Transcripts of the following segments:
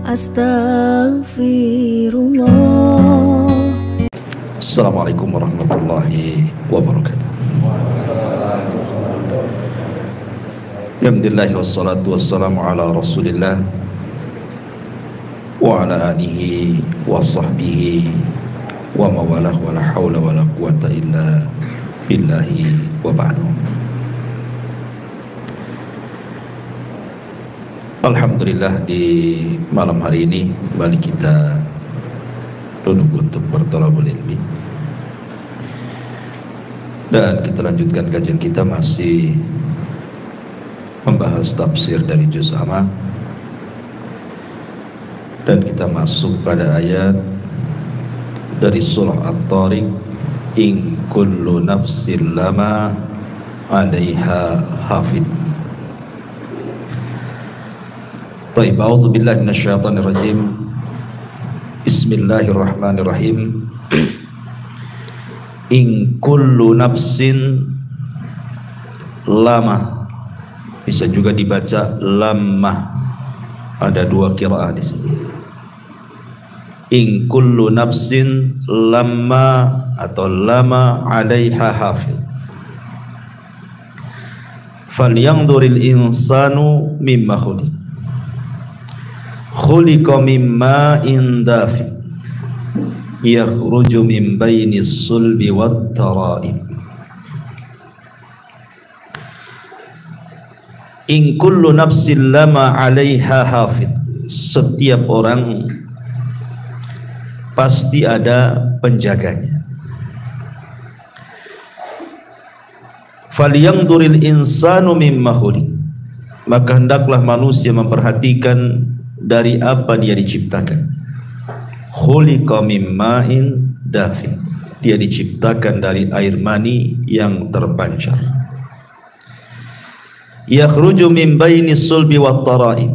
Astaghfirullah. Assalamualaikum warahmatullahi wabarakatuh. Alhamdulillah wassalatu wassalamu ala rasulillah wa ala alihi wa sahbihi wa mawalah wa la hawla wa la quwata illa billahi wa ba'du. Alhamdulillah, di malam hari ini kembali kita duduk untuk berthalabul ilmi, dan kita lanjutkan kajian kita masih membahas tafsir dari juz amma, dan kita masuk pada ayat dari surah At-Tariq, in kullu nafsin lama 'alaiha hafid. Baik, a'udzu billahi minasyaitonir rajim. Bismillahirrahmanirrahim. In kullu nafsin lama, bisa juga dibaca lamma. Ada dua qiraah di sini. In kullu nafsin lamma atau lama 'alaiha hafiz. Falyanzuril insanu mimma khuliq. Khuliqa mimma indafi yakhruju min bainis sulbi wat tara'ib. In kullu nafsin lama 'alaiha hafid. Setiap orang pasti ada penjaganya. Falyanzuril insanu mimma khuliq. Maka hendaklah manusia memperhatikan dari apa dia diciptakan. Khuliqa min ma'in dafiq. Dia diciptakan dari air mani yang terpancar. Yakhruju min bainis sulbi wat tara'ib.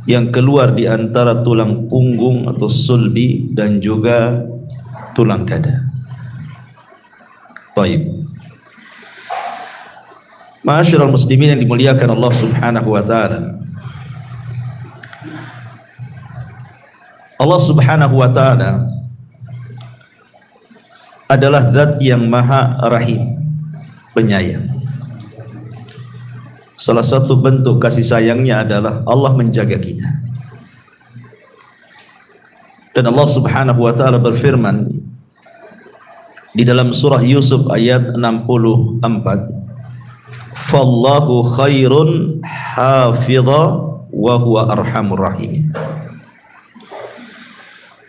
Yang keluar di antara tulang punggung atau sulbi dan juga tulang dada. Baik. Ma'asyiral muslimin yang dimuliakan Allah Subhanahu wa taala. Allah Subhanahu wa ta'ala adalah zat yang maha rahim, penyayang. Salah satu bentuk kasih sayangnya adalah Allah menjaga kita. Dan Allah Subhanahu wa ta'ala berfirman di dalam surah Yusuf ayat 64, fallahu khairun hafidha wa huwa arhamur rahimin.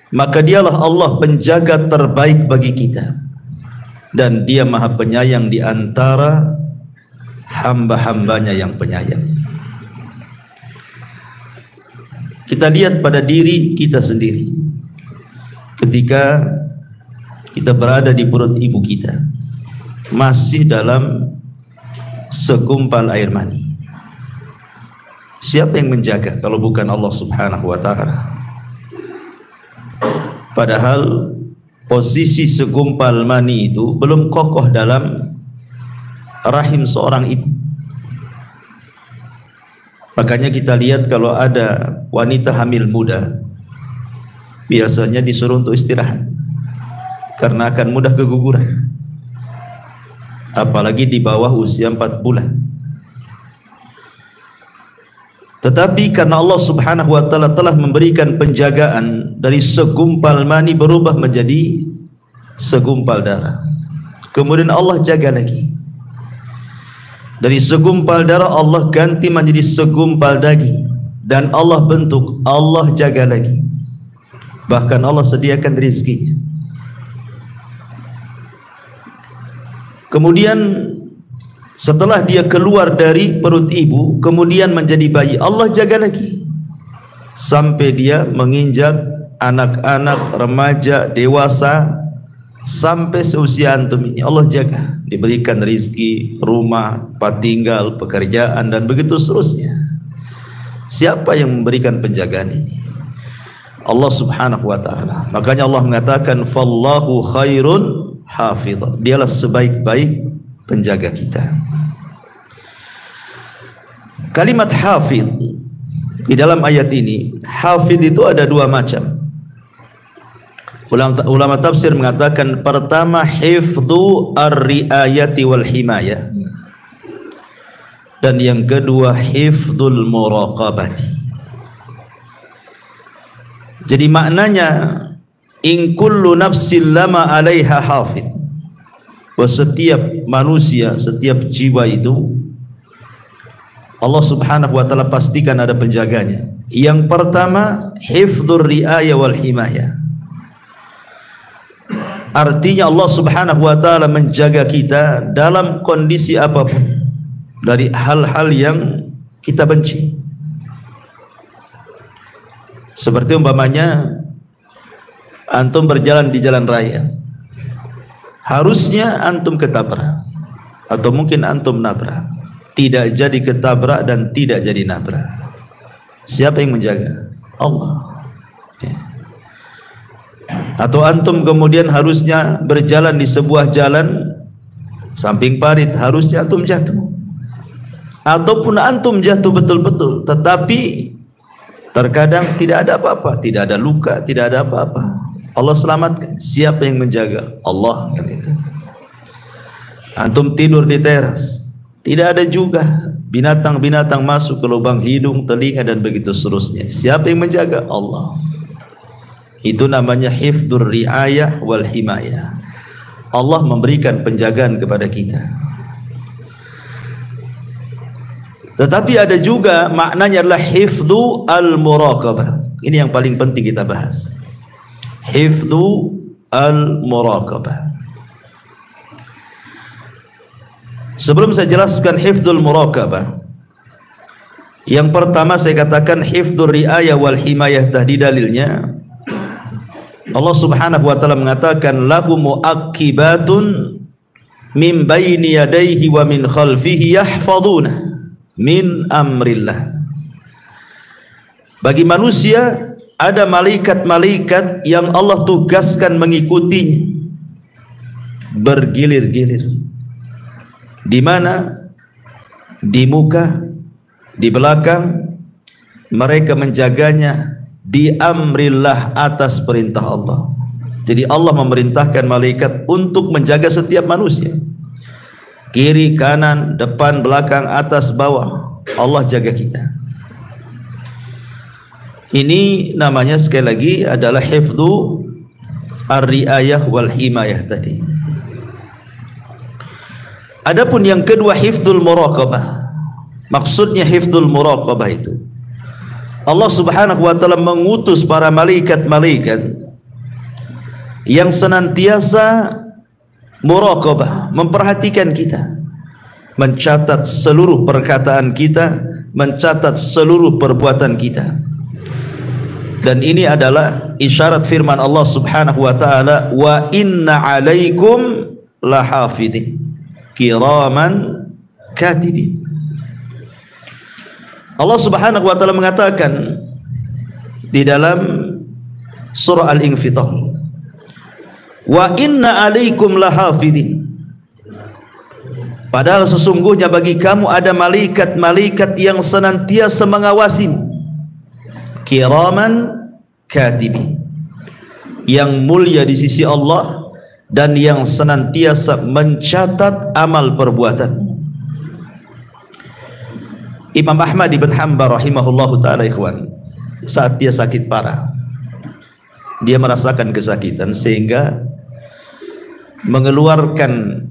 Maka dialah Allah penjaga terbaik bagi kita, dan dia maha penyayang di antara hamba-hambanya yang penyayang. Kita lihat pada diri kita sendiri ketika kita berada di perut ibu kita, masih dalam segumpal air mani. Siapa yang menjaga kalau bukan Allah Subhanahu wa ta'ala? Padahal posisi segumpal mani itu belum kokoh dalam rahim seorang ibu. Makanya kita lihat kalau ada wanita hamil muda, biasanya disuruh untuk istirahat karena akan mudah keguguran, apalagi di bawah usia 4 bulan. Tetapi karena Allah Subhanahu wa ta'ala telah memberikan penjagaan, dari segumpal mani berubah menjadi segumpal darah. Kemudian Allah jaga lagi. Dari segumpal darah Allah ganti menjadi segumpal daging. Dan Allah bentuk, Allah jaga lagi. Bahkan Allah sediakan rezekinya. Kemudian setelah dia keluar dari perut ibu, kemudian menjadi bayi, Allah jaga lagi sampai dia menginjak anak-anak, remaja, dewasa, sampai seusia antum ini Allah jaga, diberikan rezeki, rumah, tempat tinggal, pekerjaan, dan begitu seterusnya. Siapa yang memberikan penjagaan ini? Allah Subhanahu wa ta'ala. Makanya Allah mengatakan fallahu khairun hafidh. Dialah sebaik-baik penjaga kita. Kalimat hafidh Di dalam ayat ini, hafid itu ada dua macam. Ulama tafsir mengatakan pertama hifdhu ar-riayati wal himayah, dan yang kedua hifdzul muraqabati. Jadi maknanya in kullu nafsin lama 'alaiha hafid. Bahwa setiap manusia, setiap jiwa itu Allah Subhanahu wa taala pastikan ada penjaganya. Yang pertama hifdzur riayah wal himayah. Artinya Allah Subhanahu wa taala menjaga kita dalam kondisi apapun dari hal-hal yang kita benci. Seperti umpamanya antum berjalan di jalan raya, harusnya antum ketabrak atau mungkin antum nabrak, tidak jadi ketabrak dan tidak jadi nabrak. Siapa yang menjaga? Allah. Atau antum kemudian harusnya berjalan di sebuah jalan samping parit, harusnya antum jatuh, ataupun antum jatuh betul-betul, tetapi terkadang tidak ada apa-apa, tidak ada luka, tidak ada apa-apa, Allah selamatkan. Siapa yang menjaga? Allah. Kan itu. Antum tidur di teras, tidak ada juga binatang-binatang masuk ke lubang hidung, telinga dan begitu seterusnya. Siapa yang menjaga? Allah. Itu namanya hifdzur riayah wal himayah. Allah memberikan penjagaan kepada kita. Tetapi ada juga maknanya adalah hifdzu al-muraqabah. Ini yang paling penting kita bahas. Hifdzu al-muraqabah. Sebelum saya jelaskan hifdzul muraqabah, yang pertama saya katakan hifdzur riayah wal himayah, tadi dalilnya Allah Subhanahu wa taala mengatakan lahu muaqibatun min baini yadayhi wa min khalfihi yahfaduna min amrillah. Bagi manusia ada malaikat-malaikat yang Allah tugaskan mengikutinya bergilir-gilir. Di mana? Di muka, di belakang, mereka menjaganya bi amrillah, atas perintah Allah. Jadi Allah memerintahkan malaikat untuk menjaga setiap manusia, kiri, kanan, depan, belakang, atas, bawah. Allah jaga kita. Ini namanya sekali lagi adalah hifdzu ar-riayah wal himayah tadi. Adapun yang kedua hifdzul muraqabah. Maksudnya hifdzul muraqabah itu Allah Subhanahu wa taala mengutus para malaikat-malaikat yang senantiasa muraqabah, memperhatikan kita, mencatat seluruh perkataan kita, mencatat seluruh perbuatan kita. Dan ini adalah isyarat firman Allah Subhanahu wa taala, wa inna 'alaikum lahafidin kiraman katibin. Allah Subhanahu wa taala mengatakan di dalam surah Al-Infitar, wa inna 'alaikum lahafidin. Padahal sesungguhnya bagi kamu ada malaikat-malaikat yang senantiasa mengawasimu, kiraman katibin, yang mulia di sisi Allah dan yang senantiasa mencatat amal perbuatanmu. Imam Ahmad ibn Hanbal rahimahullahu ta'ala, ikhwan, saat dia sakit parah, dia merasakan kesakitan sehingga mengeluarkan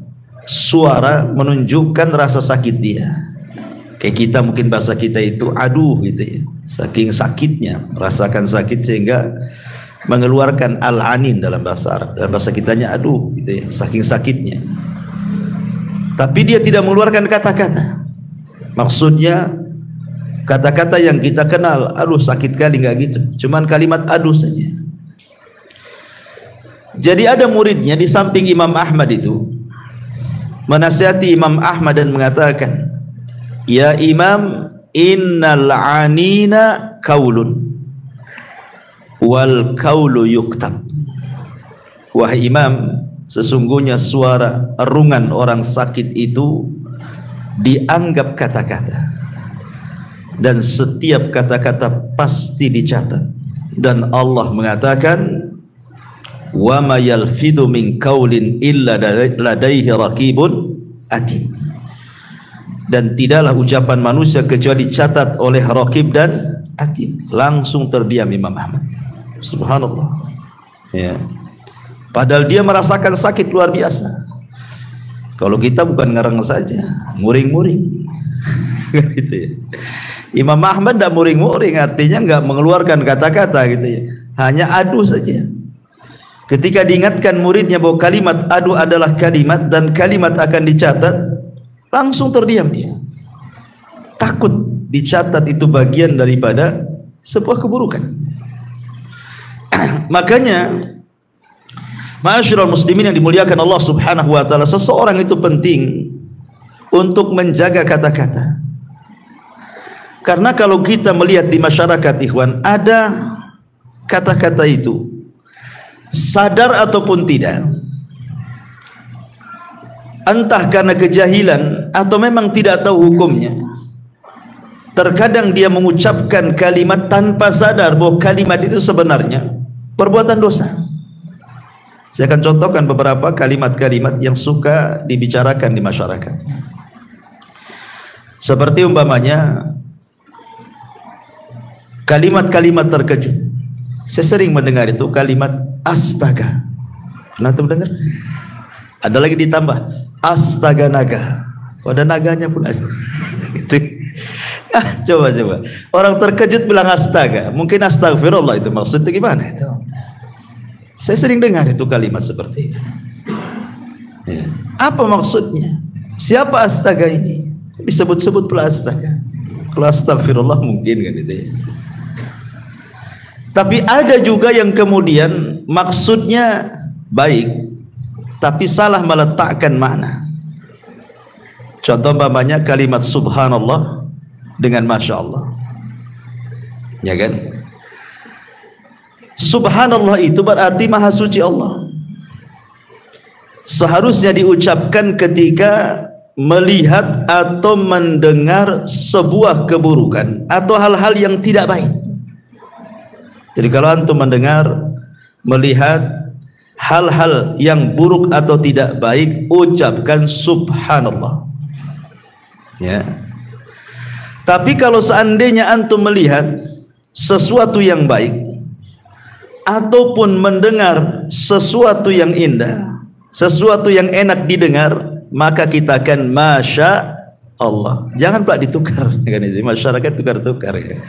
suara menunjukkan rasa sakit dia. Kayak kita mungkin bahasa kita itu aduh gitu ya, saking sakitnya merasakan sakit sehingga mengeluarkan al-anin dalam bahasa Arab. Dalam bahasa kitanya aduh gitu ya, saking sakitnya. Tapi dia tidak mengeluarkan kata-kata. Maksudnya kata-kata yang kita kenal, aduh sakit kali, nggak gitu, cuman kalimat aduh saja. Jadi ada muridnya di samping Imam Ahmad itu menasihati Imam Ahmad dan mengatakan, ya Imam, innal anina kaulun wal kaulu yuktab. Wahai Imam, sesungguhnya suara erungan orang sakit itu dianggap kata-kata, dan setiap kata-kata pasti dicatat. Dan Allah mengatakan, wa ma yalfidu min qaulin illa ladaihi raqibun atid. Dan tidaklah ucapan manusia kecuali dicatat oleh raqib dan atid. Langsung terdiam Imam Ahmad. Subhanallah. Ya. Padahal dia merasakan sakit luar biasa. Kalau kita bukan ngereng saja, muring-muring. Gitu ya. Imam Ahmad tidak muring-muring, artinya enggak mengeluarkan kata-kata gitu ya. Hanya adu saja. Ketika diingatkan muridnya bahwa kalimat adu adalah kalimat dan kalimat akan dicatat, langsung terdiam dia. Takut dicatat itu bagian daripada sebuah keburukan. Makanya ma'asyiral muslimin yang dimuliakan Allah Subhanahu wa taala, seseorang itu penting untuk menjaga kata-kata. Karena kalau kita melihat di masyarakat ikhwan, ada kata-kata itu sadar ataupun tidak, entah karena kejahilan atau memang tidak tahu hukumnya, terkadang dia mengucapkan kalimat tanpa sadar bahwa kalimat itu sebenarnya perbuatan dosa. Saya akan contohkan beberapa kalimat-kalimat yang suka dibicarakan di masyarakat. Seperti umpamanya kalimat-kalimat terkejut. Saya sering mendengar itu kalimat astaga. Pernah tuh dengar? Ada lagi ditambah astaga naga. Kok ada naganya pun ada. Itu. Coba. Orang terkejut bilang astaga. Mungkin astagfirullah itu maksudnya gimana itu? Saya sering dengar itu kalimat seperti itu. Ya. Apa maksudnya? Siapa astaga ini? Disebut-sebut pula astaga. Kalau astagfirullah mungkin kan itu ya. Tapi ada juga yang kemudian maksudnya baik, tapi salah meletakkan makna. Contoh umpamanya kalimat subhanallah dengan masya Allah, ya kan? Subhanallah itu berarti maha suci Allah. Seharusnya diucapkan ketika melihat atau mendengar sebuah keburukan atau hal-hal yang tidak baik. Jadi kalau antum mendengar, melihat hal-hal yang buruk atau tidak baik, ucapkan subhanallah. Ya. Tapi kalau seandainya antum melihat sesuatu yang baik ataupun mendengar sesuatu yang indah, sesuatu yang enak didengar, maka kita akan masya Allah. Jangan pula ditukar, kan itu masyarakat tukar-tukar ya.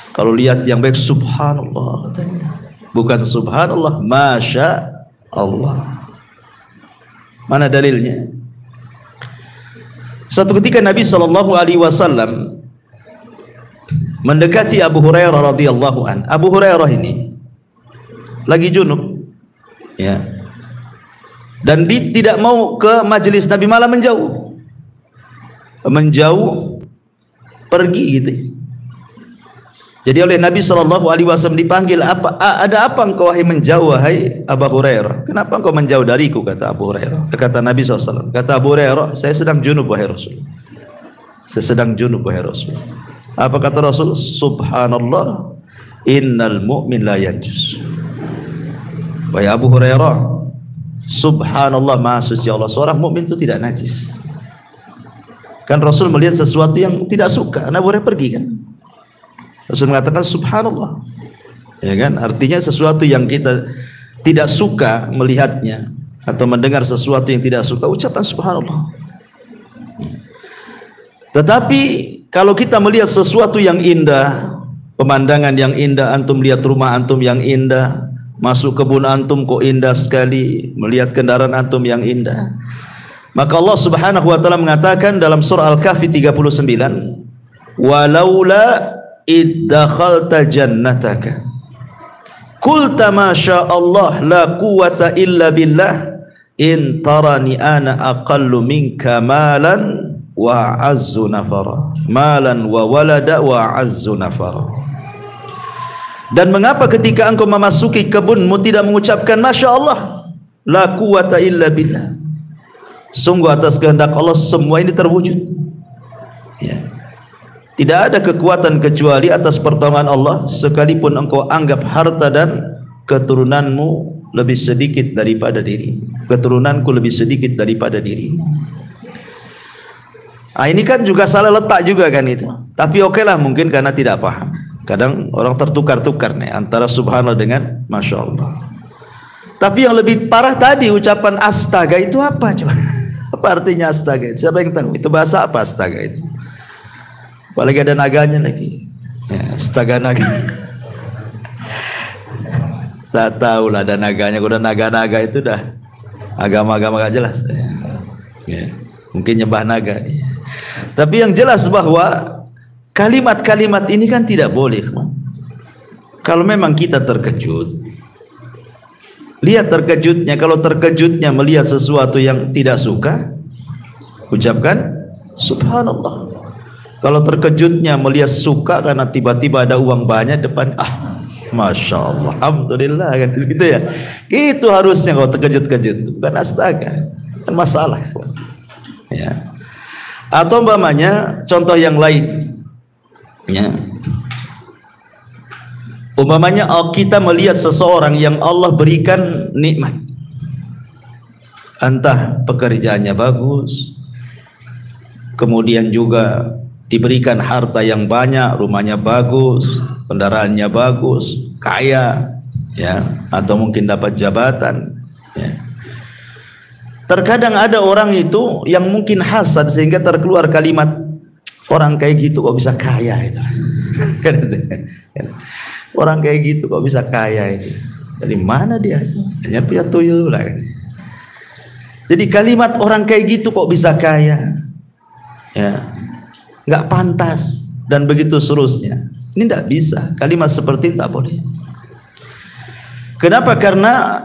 Kalau lihat yang baik subhanallah katanya, bukan subhanallah, masya Allah. Mana dalilnya? Suatu ketika Nabi SAW mendekati Abu Hurairah radhiyallahu an. Abu Hurairah ini lagi junub, ya, dan dia tidak mau ke majelis Nabi, malah menjauh, pergi gitu. Jadi oleh Nabi SAW dipanggil, ada apa engkau wahai menjauh wahai Abu Hurairah? Kenapa engkau menjauh dariku? Kata Abu Hurairah. Kata Nabi SAW, kata Abu Hurairah, saya sedang junub wahai Rasul. Saya sedang junub wahai Rasul. Apa kata Rasul? Subhanallah, innal mu'min la yanjus. Wahai Abu Hurairah, subhanallah, maha suci Allah, seorang mukmin itu tidak najis. Kan Rasul melihat sesuatu yang tidak suka, Abu Hurairah pergi kan. Rasul mengatakan subhanallah, ya kan, artinya sesuatu yang kita tidak suka melihatnya atau mendengar sesuatu yang tidak suka, ucapan subhanallah. Tetapi kalau kita melihat sesuatu yang indah, pemandangan yang indah, antum lihat rumah antum yang indah, masuk kebun antum kok indah sekali, melihat kendaraan antum yang indah, maka Allah Subhanahu wa taala mengatakan dalam surah Al-Kahfi 39, walaula iddakhalta jannataka qulta ma sya Allah la quwwata illa billah in tarani ana aqallu minka malan wa azzu nafara, malan wa walada wa azzu nafara. Dan mengapa ketika engkau memasuki kebunmu tidak mengucapkan masya Allah, la quwwata illa billah, sungguh atas kehendak Allah semua ini terwujud, ya. Tidak ada kekuatan kecuali atas pertolongan Allah, sekalipun engkau anggap harta dan keturunanmu lebih sedikit daripada diri. Keturunanku lebih sedikit daripada dirimu. Ini kan juga salah letak juga kan itu. Tapi oke lah, mungkin karena tidak paham. Kadang orang tertukar-tukar nih antara subhanallah dengan masya Allah. Tapi yang lebih parah tadi, ucapan astaga itu apa coba? Apa artinya astaga? Siapa yang tahu? Itu bahasa apa astaga itu? Apalagi ada naganya lagi. Ya, astaga naga. Tak tahu lah ada naganya. Udah naga-naga itu dah agama-agama gak jelas. Ya, mungkin nyembah naga. Tapi yang jelas bahwa kalimat-kalimat ini kan tidak boleh. Kalau memang kita terkejut, lihat terkejutnya. Kalau terkejutnya melihat sesuatu yang tidak suka, ucapkan subhanallah. Kalau terkejutnya melihat suka karena tiba-tiba ada uang banyak depan, masya Allah, alhamdulillah, kan gitu ya. Itu harusnya kalau terkejut-kejut, bukan astaga, kan masalah. Ya. Atau umpamanya contoh yang lain, ya. Umpamanya kita melihat seseorang yang Allah berikan nikmat, entah pekerjaannya bagus, kemudian juga diberikan harta yang banyak, rumahnya bagus, kendaraannya bagus, kaya, ya, atau mungkin dapat jabatan, ya. Terkadang ada orang itu yang mungkin hasad sehingga terkeluar kalimat, orang kayak gitu kok bisa kaya itu. Orang kayak gitu kok bisa kaya itu. Dari mana dia itu? Hanya punya tuyul lah. Jadi kalimat orang kayak gitu kok bisa kaya, ya, nggak pantas, dan begitu seterusnya. Ini tidak bisa. Kalimat seperti itu tak boleh. Kenapa? Karena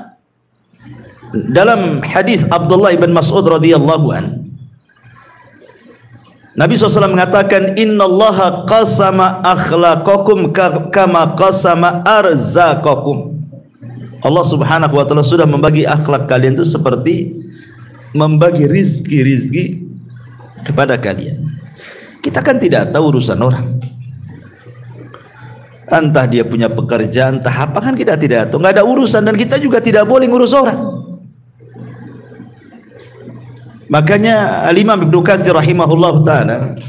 dalam hadis Abdullah bin Mas'ud radhiyallahu an, Nabi SAW mengatakan, innallaha qasama akhlaqakum kama qasama arzaqakum. Allah Subhanahu wa taala sudah membagi akhlak kalian itu seperti membagi rizki kepada kalian. Kita kan tidak tahu urusan orang, entah dia punya pekerjaan, entah apa, kan kita tidak tahu, nggak ada urusan, dan kita juga tidak boleh ngurus orang. Makanya Al-Imam Ibnu Katsir rahimahullah ta'ala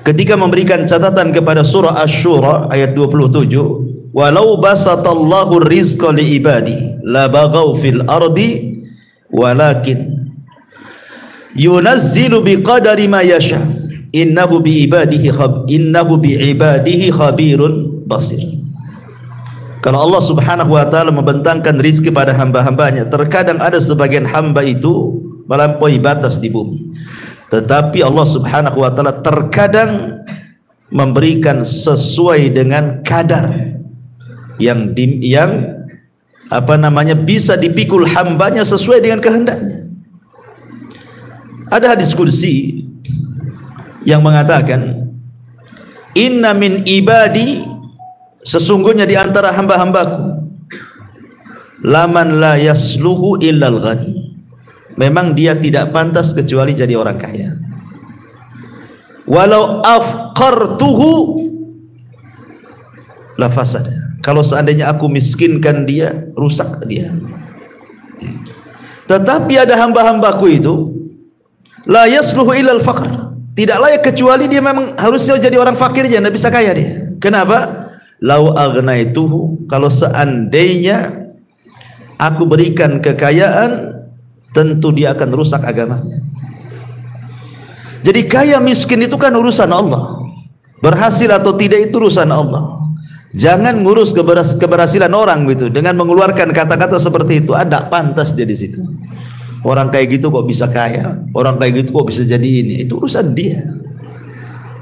ketika memberikan catatan kepada surah Asy-Syura ayat 27, walau basatallahu rizqa li ibadi la baghaw fil ardi walakin yunazzilu biqadari ma yasha innahu bi ibadihi khabirun basir. Kalau Allah Subhanahu wa taala membentangkan rizki pada hamba-hambanya, terkadang ada sebagian hamba itu melampaui batas di bumi, tetapi Allah Subhanahu wa taala terkadang memberikan sesuai dengan kadar yang bisa dipikul hambanya sesuai dengan kehendaknya. Ada hadis kursi yang mengatakan, inna min ibadi, sesungguhnya di antara hamba-hambaku, laman la yasluhu illal ghani, memang dia tidak pantas kecuali jadi orang kaya. Walau afqartuhu la fasada, kalau seandainya aku miskinkan dia, rusak dia. Tetapi ada hamba-hambaku itu la yasluhu illal faqr, tidak layak kecuali dia memang harusnya jadi orang fakir aja, tidak bisa kaya dia. Kenapa? Lau agnaituhu, kalau seandainya aku berikan kekayaan, tentu dia akan rusak agamanya. Jadi kaya miskin itu kan urusan Allah, berhasil atau tidak itu urusan Allah. Jangan ngurus keberhasilan orang gitu dengan mengeluarkan kata-kata seperti itu. Ada pantas dia di situ. Orang kayak gitu kok bisa kaya, orang kayak gitu kok bisa jadi ini, itu urusan dia,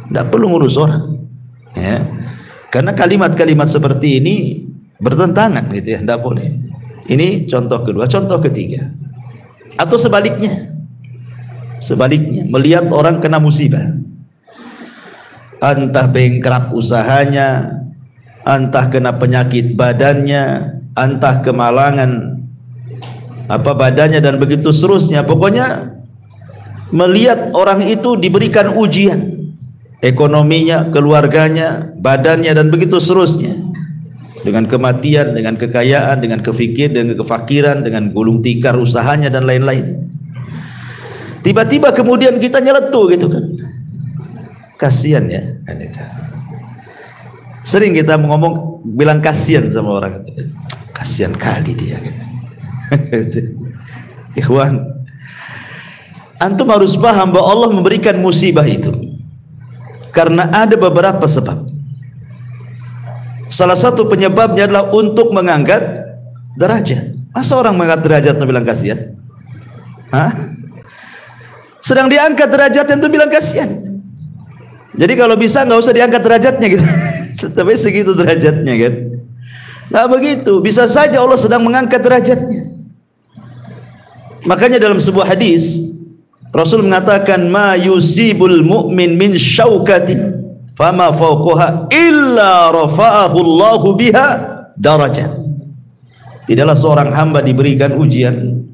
tidak perlu ngurus orang, ya. Karena kalimat-kalimat seperti ini bertentangan gitu ya, tidak boleh. Ini contoh kedua. Contoh ketiga, atau sebaliknya, melihat orang kena musibah, entah bengkrak usahanya, entah kena penyakit badannya, entah kemalangan badannya, dan begitu seterusnya. Pokoknya melihat orang itu diberikan ujian, ekonominya, keluarganya, badannya, dan begitu seterusnya. Dengan kematian, dengan kekayaan, dengan dengan kefakiran, dengan gulung tikar usahanya dan lain-lain. Tiba-tiba kemudian kita nyeletu gitu kan. Kasihan ya kan itu. Sering kita ngomong bilang kasihan sama orang, kasihan kali dia gitu. Ikhwan, antum harus paham bahwa Allah memberikan musibah itu karena ada beberapa sebab. Salah satu penyebabnya adalah untuk mengangkat derajat. Masa orang mengangkat derajat itu bilang kasihan? Hah? Sedang diangkat derajatnya itu bilang kasihan. Jadi kalau bisa nggak usah diangkat derajatnya gitu. Tapi segitu derajatnya kan. Nggak begitu. Bisa saja Allah sedang mengangkat derajatnya. Makanya dalam sebuah hadis Rasul mengatakan, ma yusibul mu'min min syaukatin fama fawqaha illa rafa'ahu Allahu biha darajat. Tidaklah seorang hamba diberikan ujian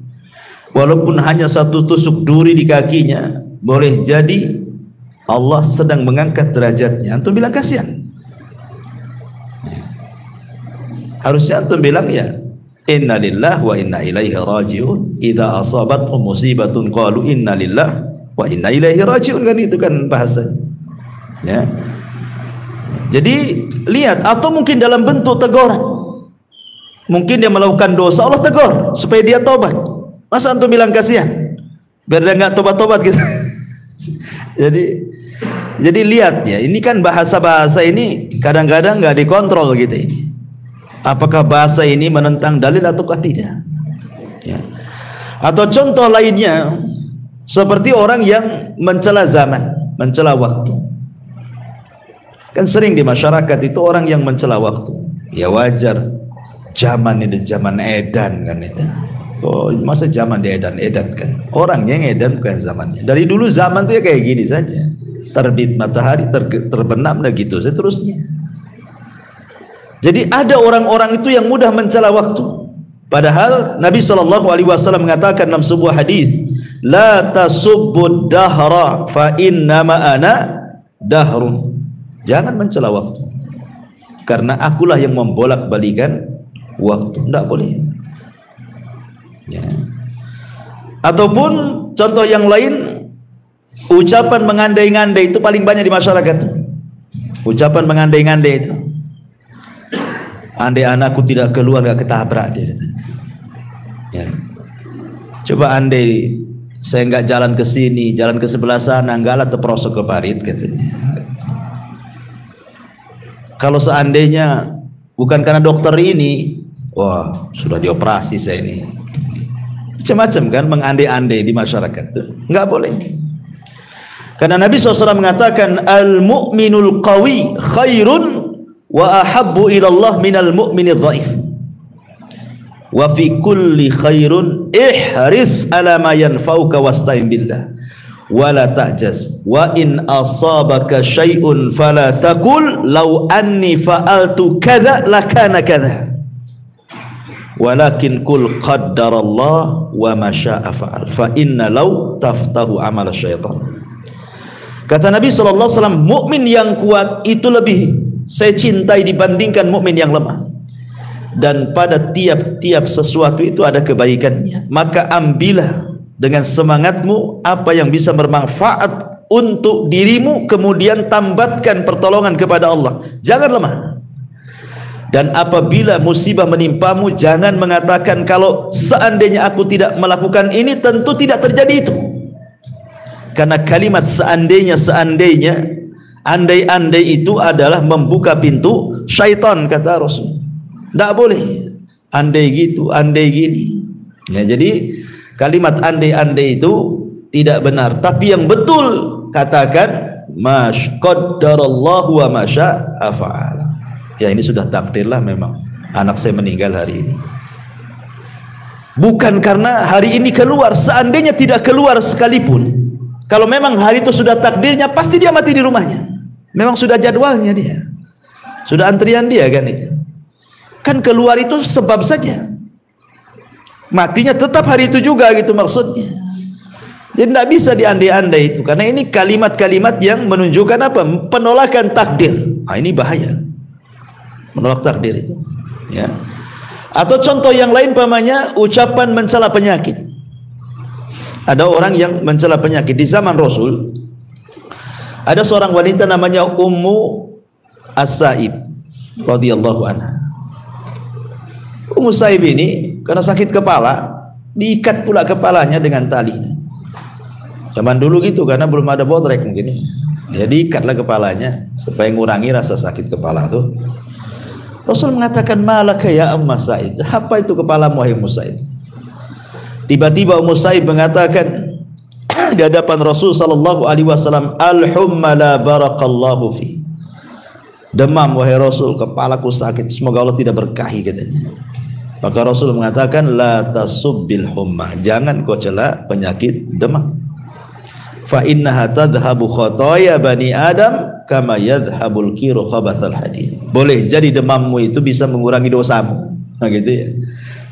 walaupun hanya satu tusuk duri di kakinya, boleh jadi Allah sedang mengangkat derajatnya. Antum bilang kasihan. Harusnya antum bilang ya inna lillahi wa inna ilaihi raji'un. Idza asabathum musibatun qalu inna lillahi wa inna ilaihi raji'un, kan itu kan bahasanya. Ya. Jadi lihat, atau mungkin dalam bentuk teguran. Mungkin dia melakukan dosa, Allah tegur supaya dia tobat. Masa antum bilang kasihan? Biar dia enggak tobat-tobat gitu. Jadi lihat ya, ini kan bahasa-bahasa ini kadang-kadang enggak dikontrol gitu ini. Apakah bahasa ini menentang dalil ataukah tidak? Ya. Atau contoh lainnya seperti orang yang mencela zaman, mencela waktu. Kan sering di masyarakat itu orang yang mencela waktu. Ya wajar, zaman ini zaman edan kan itu. Oh, masa zaman diedan kan? Orangnya yang edan bukan zamannya. Dari dulu zaman tuh ya kayak gini saja. Terbit matahari, terbenam dan gitu seterusnya. Jadi ada orang-orang itu yang mudah mencela waktu. Padahal Nabi SAW mengatakan dalam sebuah hadis, la tasubbud dahra fa innama ana dahrun. Jangan mencela waktu, karena akulah yang membolak-balikan waktu. Tidak boleh ya. Ataupun contoh yang lain, ucapan mengandai-ngandai itu paling banyak di masyarakat. Ucapan mengandai-ngandai itu, andai anakku tidak keluar gak ketabrak dia. Ya. Coba andai saya nggak jalan ke sini, jalan ke sebelah sana, enggaklah terperosok ke parit katanya. Kalau seandainya bukan karena dokter ini, wah sudah dioperasi saya ini. Macam-macam kan mengandai-andai di masyarakat itu, nggak boleh. Karena Nabi SAW mengatakan al-mu'minul qawi khairun wa ahabbu ilallah minal mu'minidh dhaif. Wa fi kulli khairun ihris ala ma yanfa'uka wasta'in billah wala ta'jaz wa in asabaka syai'un fala taqul law anni fa'altu kadza lakana kadza walakin qul qaddarallah wa ma syaa fa'al fa inna law taftahu amal syaitan. Kata Nabi SAW, mukmin yang kuat itu lebih saya cintai dibandingkan mukmin yang lemah. Dan pada tiap-tiap sesuatu itu ada kebaikannya. Maka ambillah dengan semangatmu apa yang bisa bermanfaat untuk dirimu, kemudian tambatkan pertolongan kepada Allah. Jangan lemah. Dan apabila musibah menimpamu, jangan mengatakan kalau seandainya aku tidak melakukan ini tentu tidak terjadi itu. Karena kalimat seandainya, andai-andai itu adalah membuka pintu syaitan, kata Rasul. Tidak boleh andai gitu, andai gini ya. Jadi kalimat andai-andai itu tidak benar. Tapi yang betul katakan qaddarallahu wa ma syaa fa'al. Ya ini sudah takdirlah memang anak saya meninggal hari ini. Bukan karena hari ini keluar, seandainya tidak keluar sekalipun, kalau memang hari itu sudah takdirnya, pasti dia mati di rumahnya. Memang sudah jadwalnya dia, sudah antrian dia kan itu. Kan keluar itu sebab saja, matinya tetap hari itu juga gitu maksudnya. Jadi tidak bisa diandai-andai itu, karena ini kalimat-kalimat yang menunjukkan apa? Penolakan takdir. Nah, ini bahaya. Menolak takdir itu. Ya. Atau contoh yang lain pamannya ucapan mencela penyakit. Ada orang yang mencela penyakit di zaman Rasul. Ada seorang wanita namanya Ummu As-Sa'ib radhiyallahu anha. Ummu Sa'ib ini karena sakit kepala, diikat pula kepalanya dengan tali. Zaman dulu gitu, karena belum ada bodrek mungkin. Ya diikatlah kepalanya supaya mengurangi rasa sakit kepala tuh. Rasul mengatakan, malaka ya Ummu Sa'ib, apa itu kepalamu wahai Ummu Sa'ib? Tiba-tiba Ummu Sa'ib mengatakan di hadapan Rasul sallallahu alaihi wasallam, al-humma la barakallahu fi. Demam wahai Rasul, kepalaku sakit, semoga Allah tidak berkahi, katanya. Maka Rasul mengatakan, la tasubbil humma, jangan kau cela penyakit demam. Fa innaha tadhhabu khotoya bani Adam kama yadhhabul kiru khabathal hadid. Boleh jadi demammu itu bisa mengurangi dosamu. Nah gitu ya.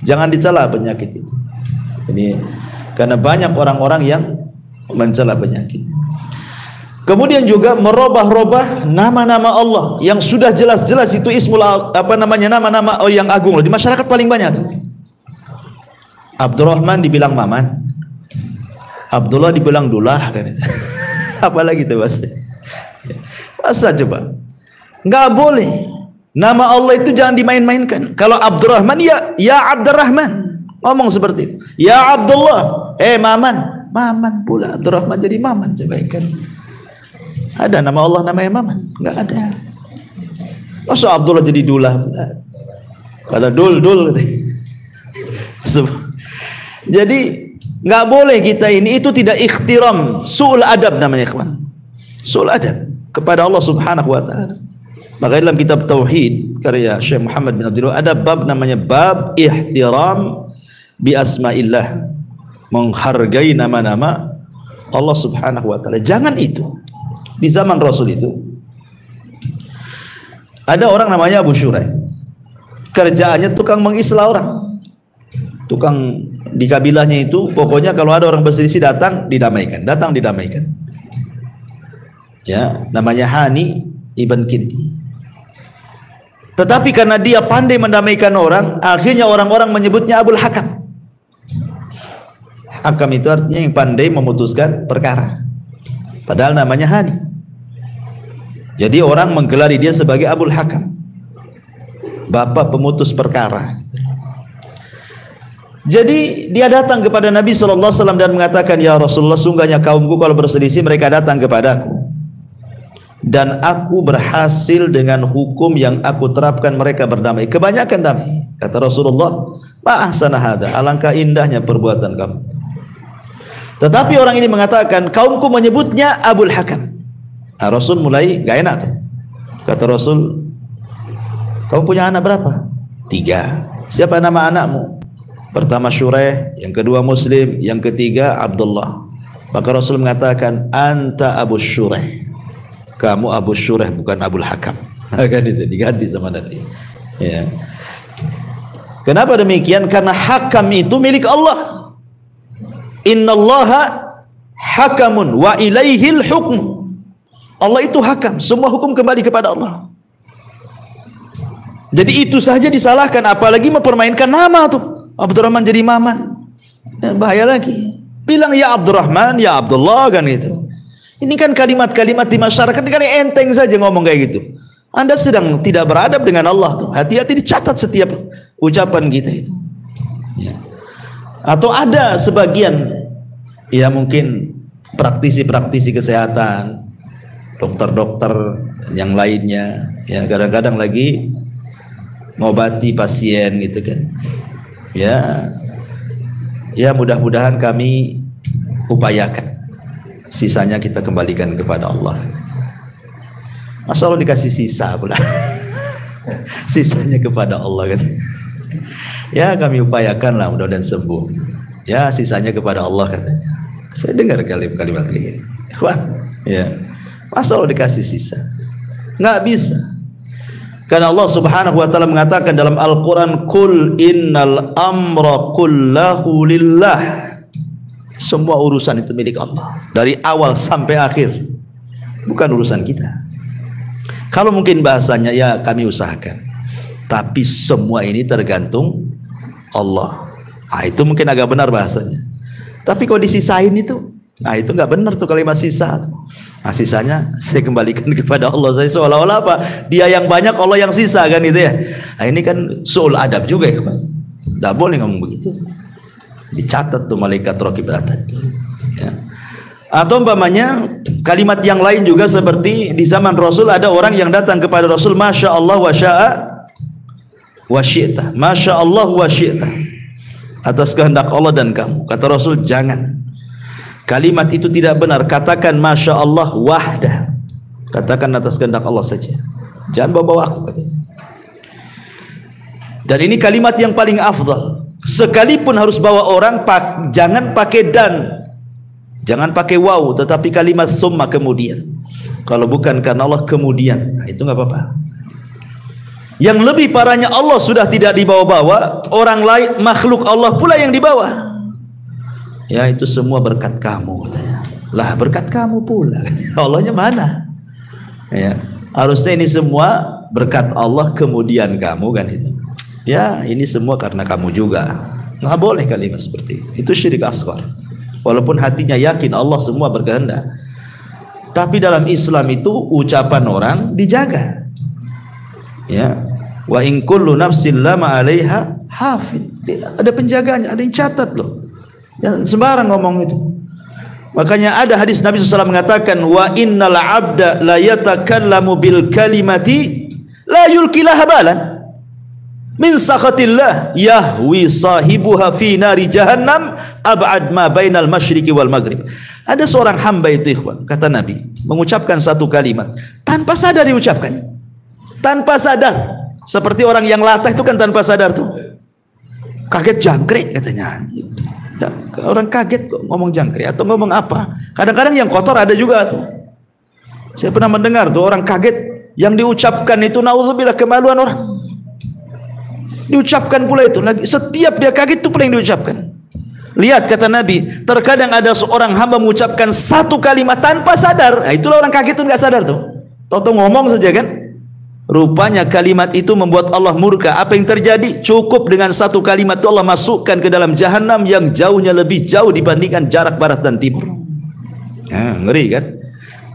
Jangan dicela penyakit itu. Ini karena banyak orang-orang yang mencela penyakit. Kemudian juga merubah-rubah nama-nama Allah yang sudah jelas-jelas itu ismul nama-nama yang agung loh. Di masyarakat paling banyak tuh. Abdurrahman dibilang Maman, Abdullah dibilang Dullah kan itu. Apalagi itu masa coba? Nggak boleh. Nama Allah itu jangan dimain-mainkan. Kalau Abdurrahman ya Abdurrahman, ngomong seperti itu. Ya Abdullah, Maman, Maman pula. Abdurrahman jadi Maman, coba kan. Ada nama Allah namanya Maman? Nggak ada. Masa Abdullah jadi Dullah pula? Pada dul. Jadi nggak boleh kita ini, itu tidak ikhtiram, su'ul adab namanya ikhwan. Su'ul adab kepada Allah Subhanahu wa taala. Maka dalam kitab tauhid karya Syekh Muhammad bin Abdul Wahab ada bab namanya bab ihtiram bi asmaillah, menghargai nama-nama Allah Subhanahu wa taala. Jangan itu. Di zaman Rasul itu ada orang namanya Abu Syuraih. Kerjaannya tukang mengislah orang. Tukang di kabilahnya itu, pokoknya kalau ada orang berselisih datang didamaikan. Ya, namanya Hani ibn Kindi. Tetapi karena dia pandai mendamaikan orang, akhirnya orang-orang menyebutnya Abul Hakam. Hakam itu artinya yang pandai memutuskan perkara. Padahal namanya Hani. Jadi orang menggelari dia sebagai Abul Hakam, bapak pemutus perkara. Jadi dia datang kepada Nabi SAW dan mengatakan, ya Rasulullah, sungguhnya kaumku kalau berselisih mereka datang kepadaku, dan aku berhasil dengan hukum yang aku terapkan, mereka berdamai, kebanyakan damai. Kata Rasulullah, ma ahsana hada, alangkah indahnya perbuatan kamu. Tetapi orang ini mengatakan, kaumku menyebutnya Abul Hakam. Nah, Rasul mulai gak enak tuh. Kata Rasul, kamu punya anak berapa? 3. Siapa nama anakmu? Pertama Syuraih, yang kedua Muslim, yang ketiga Abdullah. Maka Rasul mengatakan, anta Abu Syuraih, kamu Abu Syuraih, bukan Abul Hakam. Kan itu diganti sama Nabi. Ya. Kenapa demikian? Karena hakam itu milik Allah. Innallaha hakamun wa ilaihil hukmu. Allah itu hakam, semua hukum kembali kepada Allah. Jadi itu saja disalahkan, apalagi mempermainkan nama tuh. Abdurrahman jadi Maman, ya, bahaya lagi. Bilang ya Abdurrahman, ya Abdullah, kan gitu. Ini kan kalimat-kalimat di masyarakat kan enteng saja ngomong kayak gitu. Anda sedang tidak beradab dengan Allah tuh. Hati-hati, dicatat setiap ucapan kita itu. Ya. Atau ada sebagian, ya mungkin praktisi-praktisi kesehatan, dokter-dokter yang lainnya, yang kadang-kadang lagi ngobati pasien gitu kan. Ya mudah-mudahan kami upayakan, sisanya kita kembalikan kepada Allah. Masa Allah dikasih sisa pula. Sisanya kepada Allah kan. Ya kami upayakanlah, mudah-mudahan sembuh. Ya sisanya kepada Allah katanya. Saya dengar kalimat kayak gini. Ikhwan, ya. Masa Allah dikasih sisa? Nggak bisa. Karena Allah Subhanahu wa taala mengatakan dalam Al-Qur'an, "Qul innal amra kullahu lillah." Semua urusan itu milik Allah dari awal sampai akhir, bukan urusan kita. Kalau mungkin bahasanya ya kami usahakan, tapi semua ini tergantung Allah. Nah, itu mungkin agak benar bahasanya. Tapi kalau disisain itu, nah itu nggak benar tuh kalimat sisa. Nah, sisanya saya kembalikan kepada Allah. Saya seolah-olah apa? Dia yang banyak, Allah yang sisa, kan itu ya. Nah, ini kan su'ul adab juga ya, kawan. Nggak boleh ngomong begitu. Dicatat tuh malaikat raqib atid. Ya. Atau umpamanya kalimat yang lain juga seperti di zaman Rasul ada orang yang datang kepada Rasul, Masya Allah wa sya'a wa syi'ta. Masya Allah wa syi'ta. Atas kehendak Allah dan kamu. Kata Rasul, jangan. Kalimat itu tidak benar. Katakan Masya Allah wahdah. Katakan atas kehendak Allah saja. Jangan bawa-bawa aku, katanya. Dan ini kalimat yang paling afdal. Sekalipun harus bawa orang, jangan pakai dan, jangan pakai waw, tetapi kalimat summa kemudian. Kalau bukan karena Allah kemudian, nah itu nggak apa-apa. Yang lebih parahnya, Allah sudah tidak dibawa-bawa, orang lain, makhluk Allah pula yang dibawa. Ya itu semua berkat kamu, katanya. Lah berkat kamu pula, Allahnya mana? Ya, harusnya ini semua berkat Allah kemudian kamu, kan itu. Ya ini semua karena kamu juga. Nggak boleh kalimat seperti itu syirik asghar. Walaupun hatinya yakin Allah semua berkehendak, tapi dalam Islam itu ucapan orang dijaga. Ya, wa in kullu nafsin lama 'alaiha hafid. Ada penjaganya, ada yang catat loh. Jangan sembarang ngomong itu. Makanya ada hadis Nabi SAW mengatakan, wa innal 'abda la yatakallamu bil kalimati la yulkilaha balan min sakhatillah yahwi sahibuha fi nari jahannam ab'ad ma bainal masyriqi wal maghrib. Ada seorang hamba itu, ikhwan, kata Nabi, mengucapkan satu kalimat tanpa sadar diucapkan. Tanpa sadar. Seperti orang yang latah itu kan tanpa sadar tuh. Kaget jangkrik katanya. Orang kaget kok ngomong jangkrik atau ngomong apa. Kadang-kadang yang kotor ada juga tuh. Saya pernah mendengar tuh orang kaget yang diucapkan itu naudzubillah kemaluan orang. Diucapkan pula itu lagi. Setiap dia kaget itu pula yang diucapkan. Lihat kata Nabi, terkadang ada seorang hamba mengucapkan satu kalimat tanpa sadar. Nah, itulah orang kaget itu nggak sadar tuh. Toto ngomong saja kan. Rupanya kalimat itu membuat Allah murka. Apa yang terjadi? Cukup dengan satu kalimat itu Allah masukkan ke dalam jahanam yang jauhnya lebih jauh dibandingkan jarak barat dan timur. Ya, ngeri kan?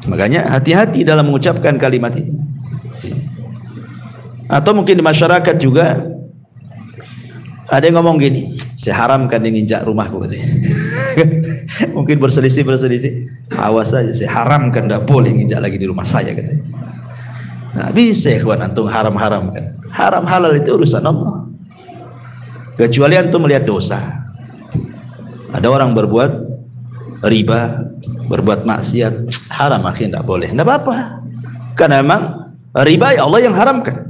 Makanya hati-hati dalam mengucapkan kalimat ini. Atau mungkin di masyarakat juga ada yang ngomong gini, saya haramkan yang nginjak rumahku, katanya. Mungkin berselisih. Awas saja, saya haramkan, tidak boleh nginjak lagi di rumah saya, katanya. Nah, bisa ikhwan antum haram-haramkan. Haram halal itu urusan Allah. Kecuali antum melihat dosa. Ada orang berbuat riba, berbuat maksiat, haram akhirnya tidak boleh. Tidak apa-apa. Karena memang riba ya Allah yang haramkan.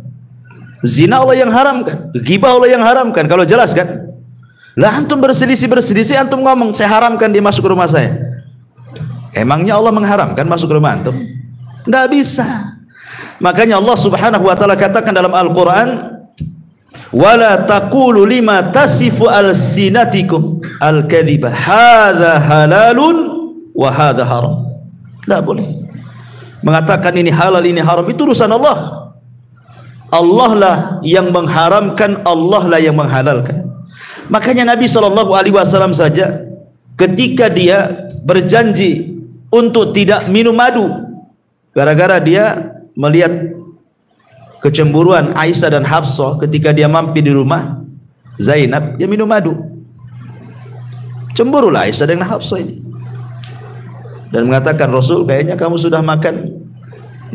Zina Allah yang haramkan, ghibah Allah yang haramkan. Kalau jelas kan? Lah antum berselisih, antum ngomong saya haramkan dia masuk ke rumah saya. Emangnya Allah mengharamkan masuk ke rumah antum? Enggak bisa. Makanya Allah Subhanahu wa taala katakan dalam Al-Qur'an, wala taqulu lima tasifu alsinatikum al-kadhiba hadza halalun wa hadza haram. Enggak boleh mengatakan ini halal ini haram, itu urusan Allah. Allah lah yang mengharamkan, Allah lah yang menghalalkan. Makanya Nabi SAW saja ketika dia berjanji untuk tidak minum madu gara-gara dia melihat kecemburuan Aisyah dan Hafsah ketika dia mampir di rumah Zainab, dia minum madu. Cemburulah Aisyah dan Hafsah ini dan mengatakan, Rasul kayaknya kamu sudah makan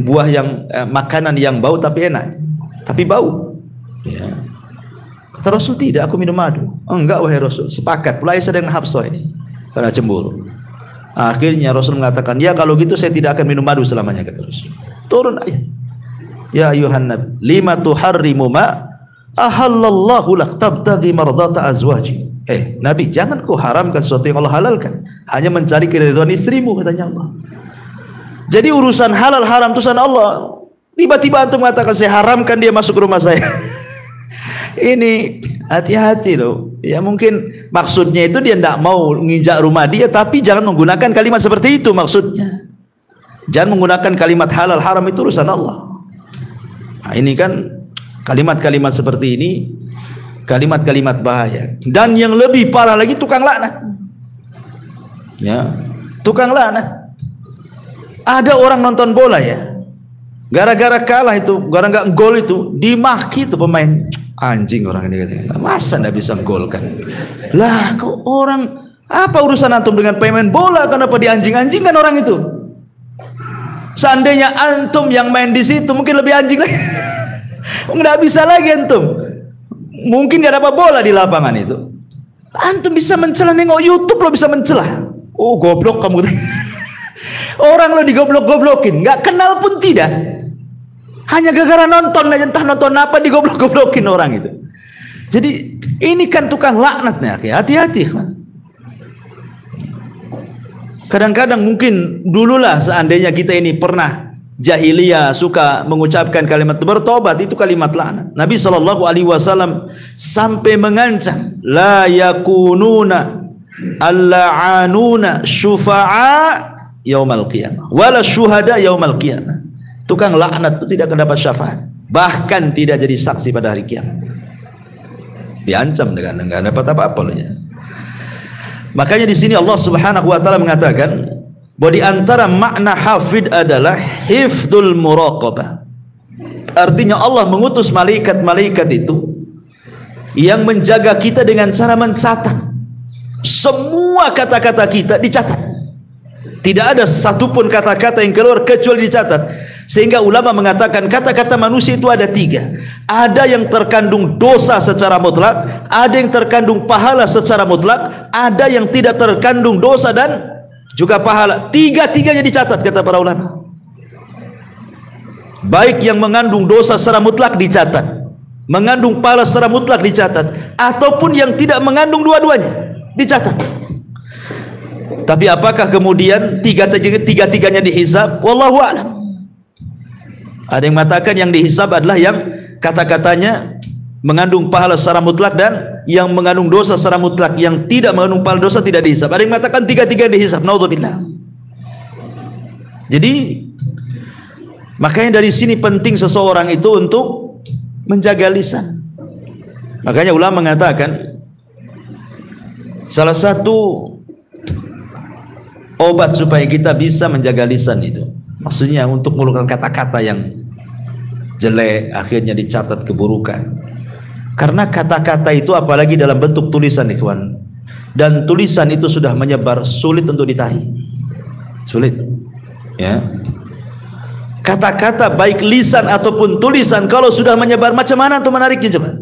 buah yang makanan yang bau tapi enak, tapi bau. Ya. Kata Rasul, tidak, aku minum madu. Oh, enggak wahai Rasul. Sepakat pula Aisyah dengan Hafsah ini karena cemburu. Akhirnya Rasul mengatakan, ya kalau gitu saya tidak akan minum madu selamanya, kata Rasul. Turun ayat, ya ayuhan nabi lima tuharrimu ma ahallallahu lak tabtaghi mardata azwaji. Nabi, jangan kau haramkan sesuatu yang Allah halalkan hanya mencari keridhaan istrimu, katanya Allah. Jadi urusan halal haram itu urusan Allah. Tiba-tiba antum mengatakan saya haramkan dia masuk ke rumah saya. Ini hati-hati loh. Ya mungkin maksudnya itu dia tidak mau nginjak rumah dia, tapi jangan menggunakan kalimat seperti itu maksudnya. Jangan menggunakan kalimat halal haram, itu urusan Allah. Nah, ini kan kalimat-kalimat seperti ini, kalimat-kalimat bahaya. Dan yang lebih parah lagi, tukang laknat. Ya, tukang laknat. Ada orang nonton bola ya, gara-gara kalah itu, gara-gara nggak gol itu, dimaki tuh pemain. Anjing orang ini katanya, masa nggak bisa gol kan? Lah kok orang, apa urusan antum dengan pemain bola? Kenapa dianjing-anjingkan orang itu? Seandainya antum yang main di situ mungkin lebih anjing lagi. Nggak bisa lagi antum. Mungkin nggak dapat bola di lapangan itu. Antum bisa mencela, nengok YouTube lo bisa mencela. Oh goblok kamu. Orang lo digoblok-goblokin, nggak kenal pun tidak. Hanya gara-gara nonton aja, entah nonton apa digoblok-goblokin orang itu. Jadi ini kan tukang laknatnya, hati-hati kan. Kadang-kadang mungkin dululah seandainya kita ini pernah jahiliyah suka mengucapkan kalimat bertobat, itu kalimat laknat. Nabi SAW sampai mengancam, la yakununa al-la'anuna syufa'a yaumal qiyamah wala syuhada yaumal qiyamah. Tukang laknat itu tidak akan dapat syafaat, bahkan tidak jadi saksi pada hari kiamat. Diancam dengan enggak dapat apa-apa loh ya. Makanya di sini Allah Subhanahu wa taala mengatakan bahwa di antara makna hafid adalah hifdzul muraqabah. Artinya Allah mengutus malaikat-malaikat itu yang menjaga kita dengan cara mencatat. Semua kata-kata kita dicatat. Tidak ada satupun kata-kata yang keluar kecuali dicatat. Sehingga ulama mengatakan kata-kata manusia itu ada 3. Ada yang terkandung dosa secara mutlak, ada yang terkandung pahala secara mutlak, ada yang tidak terkandung dosa dan juga pahala. Tiga-tiganya dicatat kata para ulama. Baik yang mengandung dosa secara mutlak dicatat, mengandung pahala secara mutlak dicatat, ataupun yang tidak mengandung dua-duanya dicatat. Tapi apakah kemudian tiga-tiganya dihisab? Wallahu a'lam. Ada yang mengatakan yang dihisab adalah yang kata-katanya mengandung pahala secara mutlak dan yang mengandung dosa secara mutlak. Yang tidak mengandung pahala dosa tidak dihisab. Ada yang mengatakan tiga-tiga dihisab. Naudzubillah. Jadi makanya dari sini penting seseorang itu untuk menjaga lisan. Makanya ulama mengatakan salah satu obat supaya kita bisa menjaga lisan itu, maksudnya untuk mengeluarkan kata-kata yang jelek akhirnya dicatat keburukan. Karena kata-kata itu apalagi dalam bentuk tulisan ikhwan, dan tulisan itu sudah menyebar, sulit untuk ditarik, sulit ya. Kata-kata baik lisan ataupun tulisan kalau sudah menyebar, macam mana antum menariknya coba?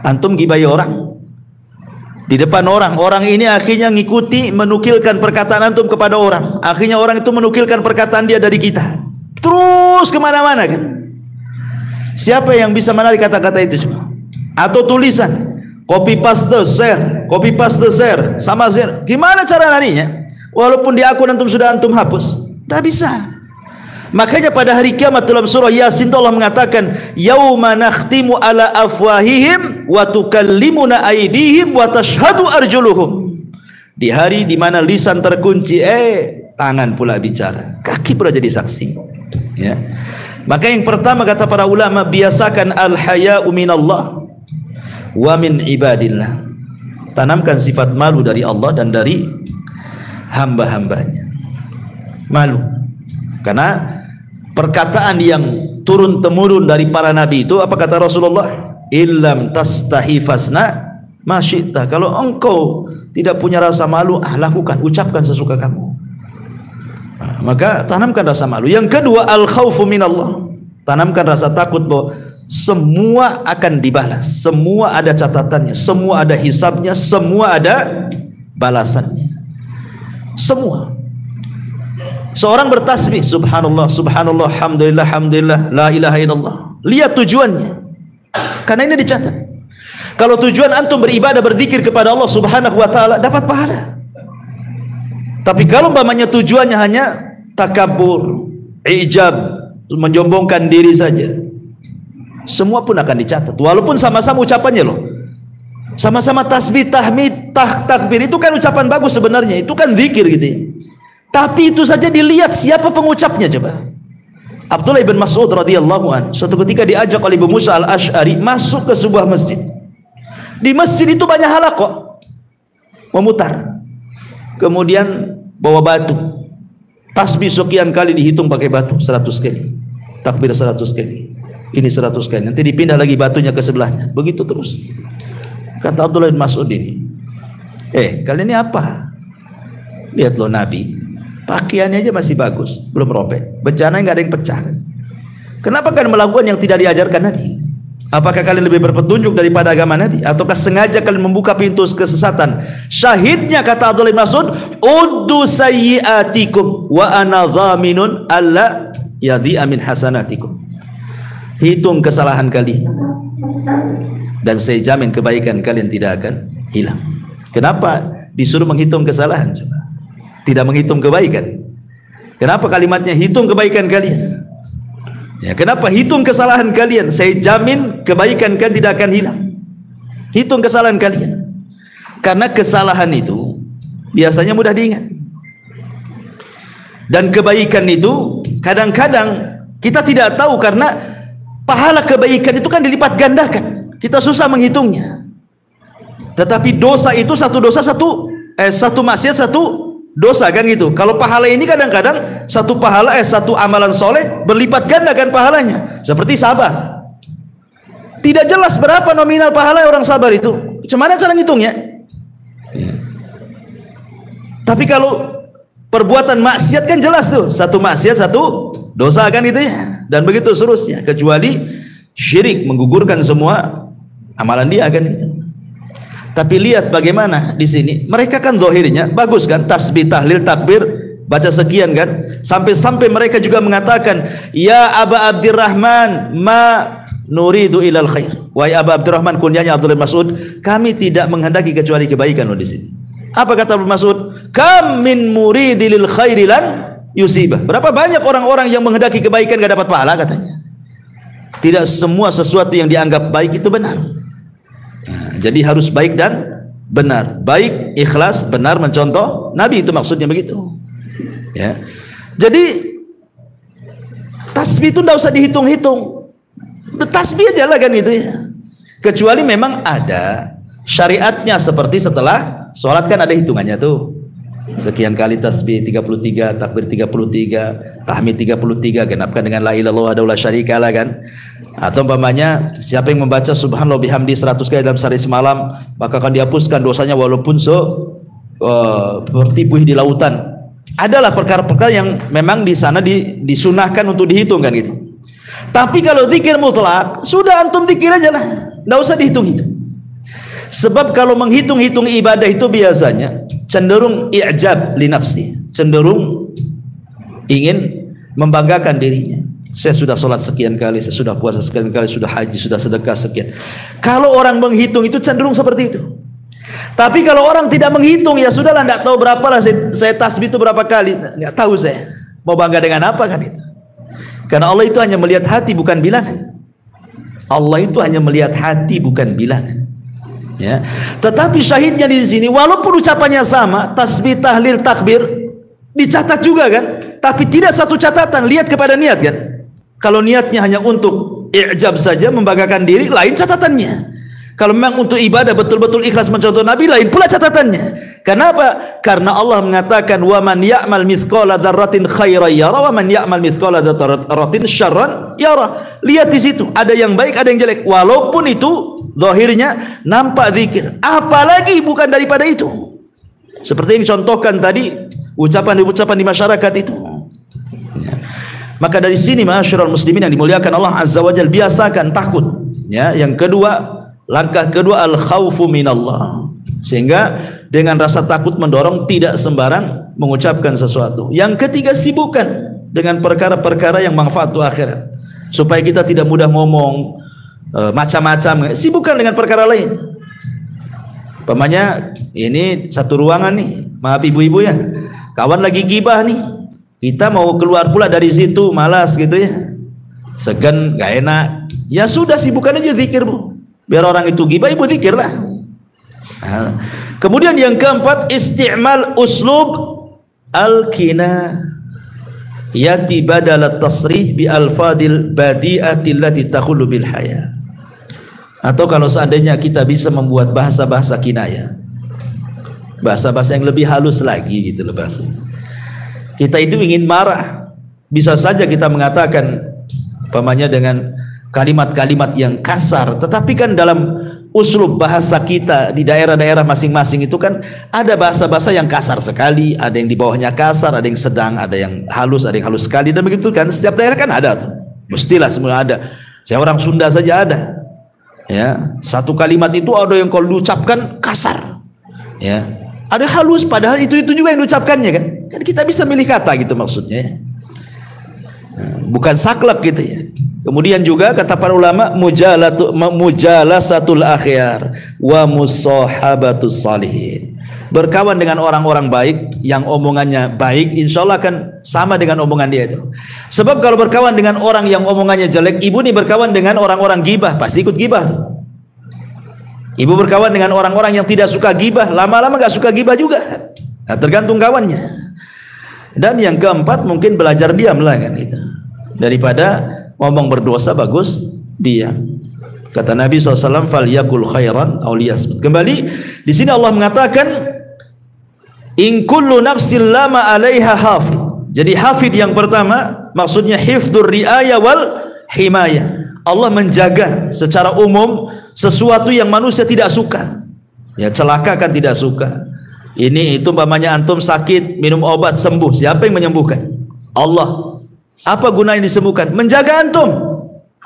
Antum gibai orang di depan orang, orang ini akhirnya ngikuti menukilkan perkataan antum kepada orang, akhirnya orang itu menukilkan perkataan dia dari kita terus kemana-mana kan. Siapa yang bisa menarik kata-kata itu semua? Atau tulisan copy paste share, copy paste share sama share, gimana cara narinya? Walaupun di akun antum sudah antum hapus, tak bisa. Makanya pada hari kiamat dalam surah Yasin Allah mengatakan yauma nakhtimu ala afwahihim wa tukallimuna aydihim wa tashhadu arjuluhum. Di hari di mana lisan terkunci, tangan pula bicara, kaki pula jadi saksi ya. Maka yang pertama kata para ulama, biasakan al-haya'u minallah wa min ibadillah. Tanamkan sifat malu dari Allah dan dari hamba-hambanya. Malu. Karena perkataan yang turun temurun dari para nabi itu, apa kata Rasulullah? Illam tastahi fasna ma syi'ta. Kalau engkau tidak punya rasa malu, lakukan, ucapkan sesuka kamu. Maka tanamkan rasa malu. Yang kedua, al khaufu minallah. Tanamkan rasa takut bahwa semua akan dibalas, semua ada catatannya, semua ada hisabnya, semua ada balasannya. Semua. Seorang bertasbih subhanallah subhanallah alhamdulillah alhamdulillah la ilaha illallah, lihat tujuannya, karena ini dicatat. Kalau tujuan antum beribadah berzikir kepada Allah subhanahu wa ta'ala, dapat pahala. Tapi kalau umpamanya tujuannya hanya takabur, ijab, menyombongkan diri saja, semua pun akan dicatat. Walaupun sama-sama ucapannya loh, sama-sama tasbih, tahmid, takbir, itu kan ucapan bagus sebenarnya, itu kan zikir gitu ya. Tapi itu saja dilihat siapa pengucapnya coba. Abdullah bin Mas'ud radhiyallahu anhu suatu ketika diajak oleh Abu Musa al-Asy'ari masuk ke sebuah masjid. Di masjid itu banyak halaqah memutar, kemudian bawa batu, tasbih sekian kali dihitung pakai batu 100 kali, takbir 100 kali, ini 100 kali, nanti dipindah lagi batunya ke sebelahnya, begitu terus. Kata Abdullah bin Mas'ud ini, kalian ini apa? Lihat loh Nabi, pakaiannya aja masih bagus, belum robek, bencana nggak ada yang pecah. Kenapa kalian melakukan yang tidak diajarkan Nabi? Apakah kalian lebih berpetunjuk daripada agama Nabi? Ataukah sengaja kalian membuka pintu kesesatan? Syahidnya kata Abdullah bin Mas'ud, uddu sayyiatikum wa ana dhaminun alla yadhi'a min hasanatikum. Hitung kesalahan kalian dan saya jamin kebaikan kalian tidak akan hilang. Kenapa disuruh menghitung kesalahan coba? Tidak menghitung kebaikan. Kenapa kalimatnya hitung kebaikan kalian? Ya, kenapa hitung kesalahan kalian? Saya jamin kebaikan kalian tidak akan hilang. Hitung kesalahan kalian. Karena kesalahan itu biasanya mudah diingat. Dan kebaikan itu kadang-kadang kita tidak tahu karena pahala kebaikan itu kan dilipat gandakan. Kita susah menghitungnya. Tetapi dosa itu satu dosa satu maksiat satu dosa kan gitu. Kalau pahala ini kadang-kadang satu pahala satu amalan soleh berlipat ganda kan pahalanya. Seperti sabar. Tidak jelas berapa nominal pahala orang sabar itu. Gimana cara ngitungnya? Ya. Tapi kalau perbuatan maksiat kan jelas tuh, satu maksiat satu dosa kan gitu ya. Dan begitu seterusnya. Kecuali syirik menggugurkan semua amalan dia kan gitu. Tapi lihat bagaimana di sini. Mereka kan zahirnya bagus kan, tasbih, tahlil, takbir, baca sekian kan. Sampai-sampai mereka juga mengatakan, ya Aba Abdurrahman, ma nuridu ilal khair. Wahai Aba Abdurrahman, kunyanya Abdullah bin Mas'ud, kami tidak menghendaki kecuali kebaikan loh di sini. Apa kata Abdullah bin Mas'ud? Kam min muridil khairi lan yusibah. Berapa banyak orang-orang yang menghendaki kebaikan gak dapat pahala katanya. Tidak semua sesuatu yang dianggap baik itu benar. Jadi harus baik dan benar, baik, ikhlas, benar, mencontoh Nabi, itu maksudnya begitu. Ya. Jadi tasbih itu tidak usah dihitung-hitung, tasbih aja lah kan itu ya. Kecuali memang ada syariatnya seperti setelah sholat kan ada hitungannya tuh. Sekian kali tasbih 33, takbir 33, tahmid 33, genapkan dengan la ilaha illallah wahdahu la syarikalah kan. Atau umpamanya siapa yang membaca subhanallah bihamdi 100 kali dalam sehari semalam, maka akan dihapuskan dosanya walaupun seperti buih di lautan. Adalah perkara-perkara yang memang di sana disunahkan untuk dihitung kan gitu. Tapi kalau zikir mutlak, sudah antum zikir aja lah, enggak usah dihitung-hitung. Sebab kalau menghitung-hitung ibadah itu biasanya cenderung i'jab li nafsi, cenderung ingin membanggakan dirinya. Saya sudah sholat sekian kali, saya sudah puasa sekian kali, sudah haji, sudah sedekah sekian. Kalau orang menghitung itu cenderung seperti itu. Tapi kalau orang tidak menghitung, ya sudahlah, tidak tahu berapa lah saya tasbih itu berapa kali, nggak tahu saya mau bangga dengan apa kan itu. Karena Allah itu hanya melihat hati bukan bilangan. Allah itu hanya melihat hati bukan bilangan. Ya. Tetapi syahidnya di sini, walaupun ucapannya sama, tasbih, tahlil, takbir, dicatat juga kan. Tapi tidak satu catatan, lihat kepada niat kan. Kalau niatnya hanya untuk i'jab saja, membanggakan diri, lain catatannya. Kalau memang untuk ibadah betul-betul ikhlas mencontoh Nabi, lain pula catatannya. Kenapa? Karena Allah mengatakan, wa man ya'mal mithqala dzarratin khairan yara wa man ya'mal mithqala dzarratin syarran yara. Lihat di situ, ada yang baik, ada yang jelek. Walaupun itu zahirnya nampak zikir, apalagi bukan daripada itu. Seperti yang contohkan tadi, ucapan-ucapan di masyarakat itu. Ya. Maka dari sini ma'asyiral muslimin yang dimuliakan Allah Azza wa Jalla, biasakan takut. Ya, yang kedua, langkah kedua al-khaufu minallah. Sehingga dengan rasa takut mendorong tidak sembarang mengucapkan sesuatu. Yang ketiga, sibukkan dengan perkara-perkara yang manfaat untuk akhirat. Supaya kita tidak mudah ngomong macam-macam, sibukkan dengan perkara lain. Umpamanya ini satu ruangan nih, maaf ibu-ibu ya, kawan lagi gibah nih, kita mau keluar pula dari situ malas gitu ya, segan, gak enak, Ya sudah, sibukkan aja zikirmu. Biar orang itu gibah, ibu zikirlah. Nah, kemudian yang keempat, isti'mal uslub al-kina yati badal at-tasrih bi alfadil badi'ati allati takhulu bil haya. Atau kalau seandainya kita bisa membuat bahasa-bahasa kinayah, bahasa-bahasa yang lebih halus lagi gitu loh bahasa. Kita itu ingin marah, bisa saja kita mengatakan umpamanya dengan kalimat-kalimat yang kasar, tetapi kan dalam uslub bahasa kita di daerah-daerah masing-masing itu kan ada bahasa-bahasa yang kasar sekali, ada yang di bawahnya kasar, ada yang sedang, ada yang halus sekali, dan begitu kan setiap daerah kan ada tuh. Mestilah semua ada. Saya orang Sunda saja ada. Ya, satu kalimat itu ada yang kalau diucapkan kasar. Ya. Ada halus padahal itu juga yang diucapkannya kan. Kan kita bisa milih kata gitu maksudnya. Bukan saklek gitu ya. Kemudian juga kata para ulama, mujalasatul akhyar wa musahabatus salihin. Berkawan dengan orang-orang baik yang omongannya baik, insya Allah akan sama dengan omongan dia itu. Sebab kalau berkawan dengan orang yang omongannya jelek, ibu nih berkawan dengan orang-orang gibah, pasti ikut gibah tuh. Ibu berkawan dengan orang-orang yang tidak suka gibah, lama-lama gak suka gibah juga. Nah, tergantung kawannya. Dan yang keempat mungkin belajar diam lah kan gitu. Daripada ngomong berdosa bagus diam. Kata Nabi SAW, falyakul khairan aw liyasmut. Kembali di sini Allah mengatakan, in kullu nafsin lama 'alaiha hafid. Jadi hafid yang pertama maksudnya hifdzur riayah wal himayah. Allah menjaga secara umum sesuatu yang manusia tidak suka. Ya, celaka kan tidak suka. Ini itu umpamanya antum sakit, minum obat sembuh. Siapa yang menyembuhkan? Allah. Apa gunanya disembuhkan? Menjaga antum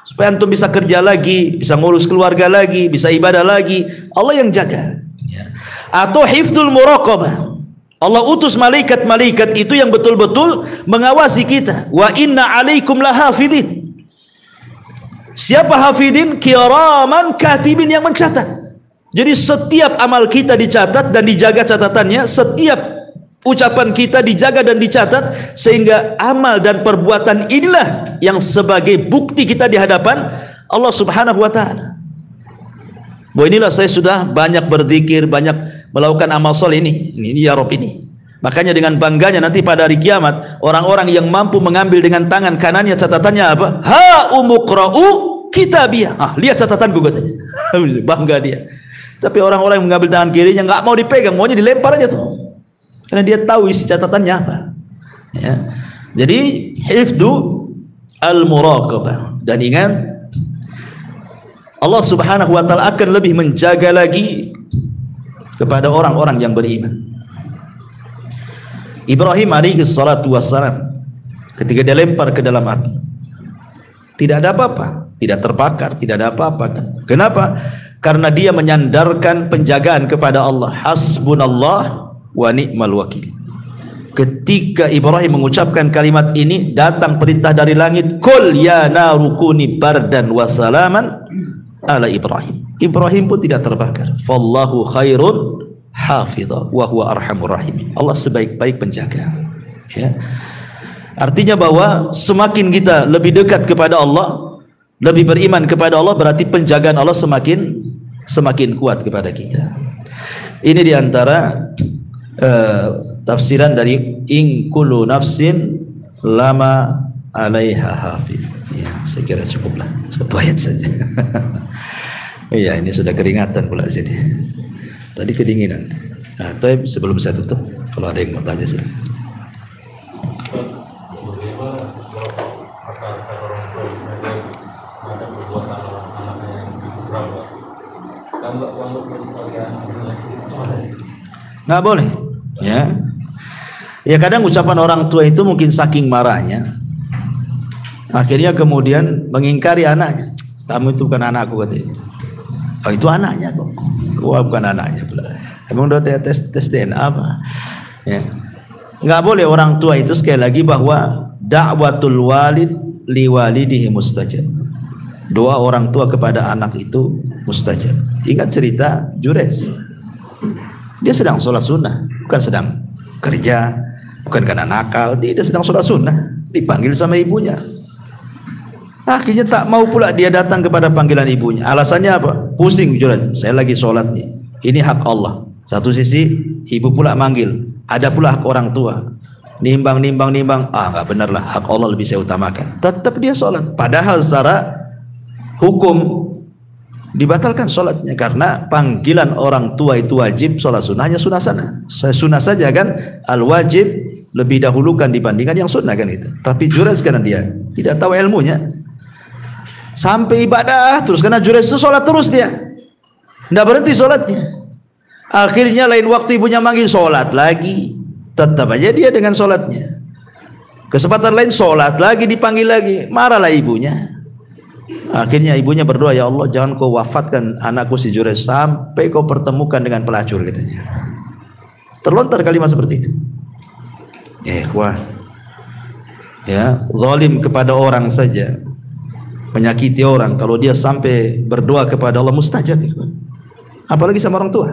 supaya antum bisa kerja lagi, bisa ngurus keluarga lagi, bisa ibadah lagi. Allah yang jaga. Ya. Atau hifdzul muraqabah. Allah utus malaikat-malaikat itu yang betul-betul mengawasi kita. Wa inna 'alaikum lahafidin. Siapa hafidin? Kiraman katibin, yang mencatat. Jadi setiap amal kita dicatat dan dijaga catatannya, setiap ucapan kita dijaga dan dicatat, sehingga amal dan perbuatan inilah yang sebagai bukti kita di hadapan Allah Subhanahu wa taala. Bahwa inilah saya sudah banyak berzikir, banyak melakukan amal soleh ini ya Rob ini. Makanya dengan bangganya nanti pada hari kiamat, orang-orang yang mampu mengambil dengan tangan kanannya catatannya apa? Ha umuqra'u kitabiyah. Ah, lihat catatanku katanya. Bangga dia. Tapi orang-orang yang mengambil tangan kirinya nggak mau dipegang, maunya dilempar aja tuh. Karena dia tahu isi catatannya apa. Ya. Jadi hifdzu al-muraqabah. Dan ingat, Allah Subhanahu wa taala akan lebih menjaga lagi kepada orang-orang yang beriman. Ibrahim alaihi salatu wassalam ketika dia lempar ke dalam api, tidak ada apa-apa, tidak terbakar, tidak ada apa-apa kan. Kenapa? Karena dia menyandarkan penjagaan kepada Allah. Hasbunallah wa ni'mal wakil. Ketika Ibrahim mengucapkan kalimat ini, datang perintah dari langit, qul ya naru kuni bardan wa salaman ala Ibrahim. Ibrahim pun tidak terbakar. Fallahu khairun hafidha wa huwa arhamur rahimin. Allah sebaik-baik penjaga. Ya. Artinya bahwa semakin kita lebih dekat kepada Allah, lebih beriman kepada Allah, berarti penjagaan Allah semakin kuat kepada kita. Ini diantara tafsiran dari in kullu nafsin lama 'alaiha hafid. Ya, saya kira cukuplah satu ayat saja. Iya, ini sudah keringatan pula sini. Tadi kedinginan. Nah, tapi sebelum saya tutup, kalau ada yang mau tanya sih. Nggak boleh. Ya. Ya kadang ucapan orang tua itu mungkin saking marahnya, akhirnya kemudian mengingkari anaknya. Kamu itu bukan anakku katanya. Oh itu anaknya kok. Wah bukan anaknya pula. Emang udah tes DNA apa? Ya. Nggak boleh orang tua itu, sekali lagi, bahwa da'watul walid liwalidihi mustajab. Doa orang tua kepada anak itu mustajab. Ingat cerita Jures. Dia sedang sholat sunnah, bukan sedang kerja, bukan karena nakal. Dia sedang sholat sunnah, dipanggil sama ibunya. Akhirnya tak mau pula dia datang kepada panggilan ibunya. Alasannya apa? Pusing Jurais, saya lagi sholat nih, ini hak Allah. Satu sisi ibu pula manggil, ada pula hak orang tua. Nimbang, nggak benar lah, hak Allah lebih saya utamakan. Tetap dia sholat, padahal secara hukum dibatalkan sholatnya, karena panggilan orang tua itu wajib, sholat sunnahnya sunnah sana. Sunnah saja kan, al wajib lebih dahulukan dibandingkan yang sunnah kan itu. Tapi Jurais karena dia tidak tahu ilmunya, sampai ibadah terus, karena Jurais itu sholat terus, dia tidak berhenti sholatnya. Akhirnya lain waktu ibunya manggil, sholat lagi, tetap aja dia dengan sholatnya. Kesempatan lain sholat lagi, dipanggil lagi, marahlah ibunya. Akhirnya ibunya berdoa, ya Allah jangan kau wafatkan anakku si Jurais sampai kau pertemukan dengan pelacur, katanya. Terlontar kalimat seperti itu. Ikhwan, ya, zalim kepada orang saja, menyakiti orang, kalau dia sampai berdoa kepada Allah mustajab, ikhwan. Apalagi sama orang tua.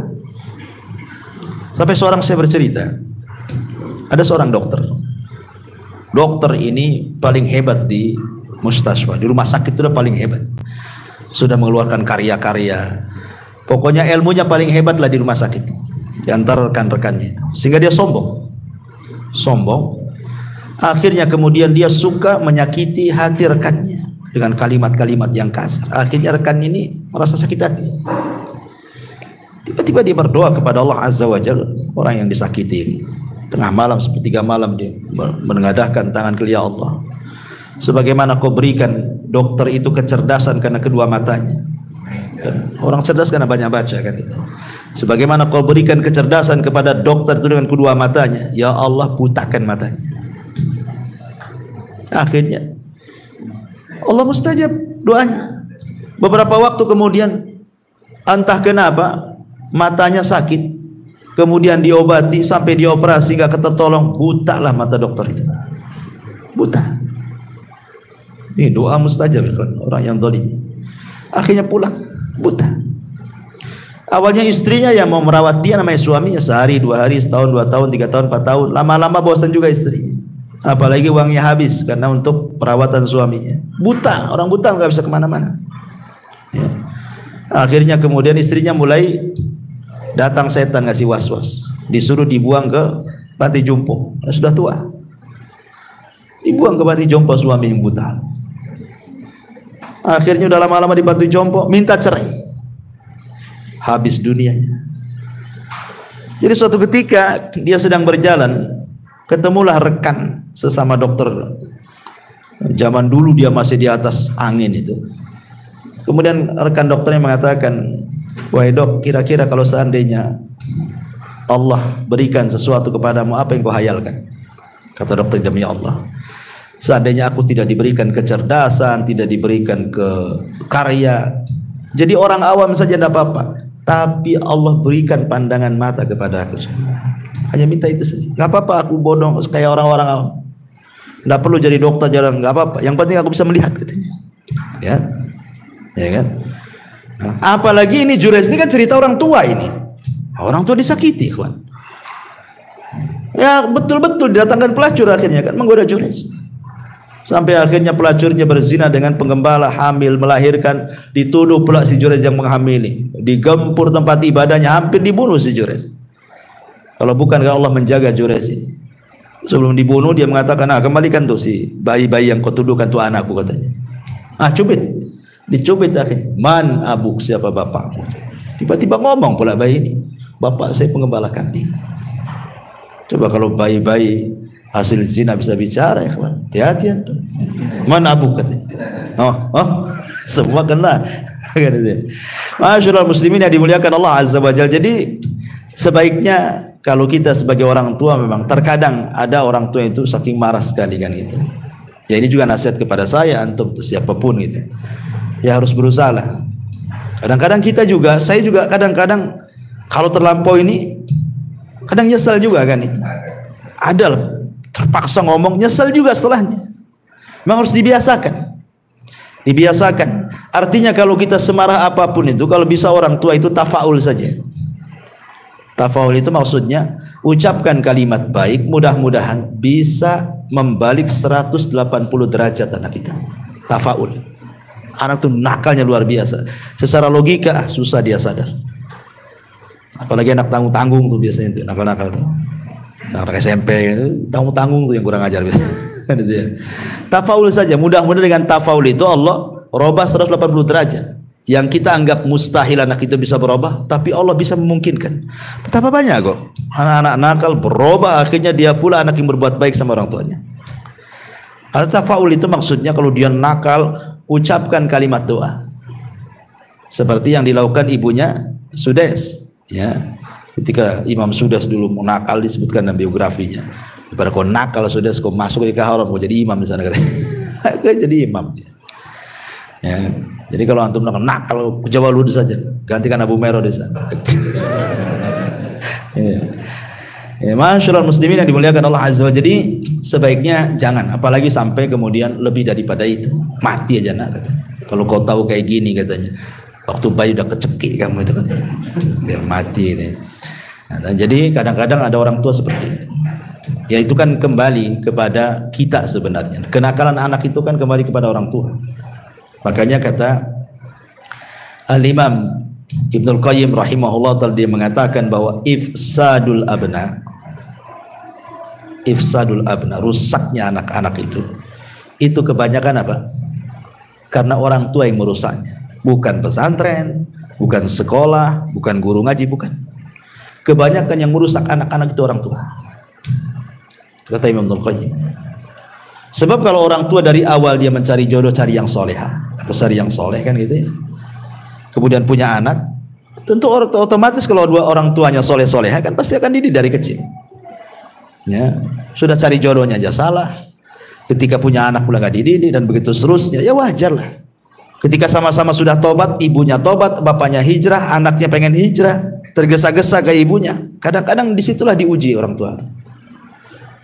Sampai seorang saya bercerita, ada seorang dokter. Dokter ini paling hebat di mustasfa, di rumah sakit itu udah paling hebat. Sudah mengeluarkan karya-karya. Pokoknya ilmunya paling hebat lah di rumah sakit, di antara rekan-rekannya itu. Sehingga dia sombong. Akhirnya kemudian dia suka menyakiti hati rekannya dengan kalimat-kalimat yang kasar. Akhirnya rekan ini merasa sakit hati. Tiba-tiba dia berdoa kepada Allah Azza wa Jalla, orang yang disakiti ini. Tengah malam, sepertiga malam, dia menengadahkan tangan ke ya Allah, sebagaimana kau berikan dokter itu kecerdasan karena kedua matanya. Dan orang cerdas karena banyak baca kan itu. Sebagaimana kau berikan kecerdasan kepada dokter itu dengan kedua matanya, ya Allah butakan matanya. Akhirnya Allah mustajab doanya. Beberapa waktu kemudian, entah kenapa matanya sakit, kemudian diobati sampai dioperasi nggak tertolong, buta lah mata dokter itu, buta. Ini doa mustajab kan, orang yang zalim. Akhirnya pulang buta. Awalnya istrinya yang mau merawat dia, namanya suaminya, sehari, 2 hari, setahun, 2 tahun, 3 tahun, 4 tahun. Lama-lama bosan juga istrinya. Apalagi uangnya habis karena untuk perawatan suaminya. Buta, orang buta nggak bisa kemana-mana. Ya. Akhirnya kemudian istrinya mulai datang setan ngasih was-was, disuruh dibuang ke panti jompo. Sudah tua, dibuang ke panti jompo suami yang buta. Akhirnya udah lama-lama di panti jompo, minta cerai, habis dunianya. Jadi suatu ketika dia sedang berjalan, ketemulah rekan sesama dokter. Zaman dulu dia masih di atas angin itu. Kemudian rekan dokternya mengatakan, wahai dok, kira-kira kalau seandainya Allah berikan sesuatu kepadamu, apa yang kau hayalkan? Kata dokter, demi Allah, seandainya aku tidak diberikan kecerdasan, tidak diberikan ke karya, jadi orang awam saja tidak apa-apa, tapi Allah berikan pandangan mata kepada aku, hanya minta itu saja. Gak apa-apa aku bodoh kayak orang-orang awam, tidak perlu jadi dokter, jarang, gak apa-apa, yang penting aku bisa melihat, katanya. Ya kan? Nah, apalagi ini Jurais ini kan cerita orang tua ini. Orang tua disakiti, kawan. Ya betul-betul didatangkan pelacur akhirnya kan, menggoda Jurais. Sampai akhirnya pelacurnya berzina dengan penggembala, hamil, melahirkan, dituduh pula si Jurais yang menghamili. Digempur tempat ibadahnya, hampir dibunuh si Jurais. Kalau bukan kalau Allah menjaga Jurais ini. Sebelum dibunuh dia mengatakan, kembalikan tuh si bayi-bayi yang kau tuduhkan tuh anakku, katanya. Cubit. Dicubit akhirnya, man abuk, siapa bapakmu? Tiba-tiba ngomong pula bayi ini, bapak saya penggembala kambing. Coba kalau bayi-bayi hasil zina bisa bicara, ya kawan, hati-hati antum. Man abuk, katanya. Semua kena. Masyaallah muslimin yang dimuliakan Allah Azza wa Jalla. Jadi sebaiknya kalau kita sebagai orang tua, memang terkadang ada orang tua itu saking marah sekali kan gitu. Ya ini juga nasihat kepada saya, antum tuh siapapun gitu. Ya harus berusaha lah. Kadang-kadang kita juga, saya juga kadang-kadang kalau terlampau ini, kadang nyesal juga kan itu. Ada terpaksa ngomong, nyesal juga setelahnya. Memang harus dibiasakan. Dibiasakan. Artinya kalau kita semarah apapun itu, kalau bisa orang tua itu tafaul saja. Tafaul itu maksudnya ucapkan kalimat baik, mudah-mudahan bisa membalik 180 derajat anak kita. tafaul. Anak tuh nakalnya luar biasa. Secara logika susah dia sadar. Apalagi anak tanggung-tanggung tuh biasanya tuh nakal-nakal tuh. Anak SMP itu tanggung-tanggung tuh yang kurang ajar biasanya. Tafaul saja, mudah-mudahan dengan tafaul itu Allah robah 180 derajat. Yang kita anggap mustahil anak itu bisa berubah, tapi Allah bisa memungkinkan. Betapa banyak kok anak-anak nakal berubah, akhirnya dia pula anak yang berbuat baik sama orang tuanya. Al-tafaul itu maksudnya kalau dia nakal, ucapkan kalimat doa. Seperti yang dilakukan ibunya Sudes, ya. Ketika Imam Sudes dulu mau nakal disebutkan dalam biografinya. Daripada kau nakal Sudes, kau masuk ke haram, kau jadi imam di sana. Kau jadi imam. Ya. Jadi kalau antum nakal, Jawa Luhur saja, gantikan Abu Mero di sana. Ya, masyaallah muslimin yang dimuliakan Allah Azza wa Jalla. Jadi sebaiknya jangan, apalagi sampai kemudian lebih daripada itu, mati aja nak katanya. Kalau kau tahu kayak gini katanya, waktu bayi udah kecekik kamu itu katanya, biar mati gitu. Nah, jadi kadang-kadang ada orang tua seperti itu. Ya itu kan kembali kepada kita sebenarnya. Kenakalan anak itu kan kembali kepada orang tua. Makanya kata Al-Imam Ibnul Qayyim rahimahullah ta'ala, dia mengatakan bahwa ifsadul abna, rusaknya anak-anak itu kebanyakan apa? Karena orang tua yang merusaknya, bukan pesantren, bukan sekolah, bukan guru ngaji, bukan. Kebanyakan yang merusak anak-anak itu orang tua, kata Imam Ibnul Qayyim. Sebab kalau orang tua dari awal dia mencari jodoh, cari yang soleha atau cari yang soleh kan gitu ya, kemudian punya anak, tentu otomatis kalau dua orang tuanya soleh-soleha kan pasti akan dididik dari kecil. Ya, sudah cari jodohnya aja salah, ketika punya anak pula nggak dididik dan begitu seterusnya, ya wajar lah. Ketika sama-sama sudah tobat, ibunya tobat, bapaknya hijrah, anaknya pengen hijrah, tergesa-gesa ke ibunya. Kadang-kadang disitulah diuji orang tua.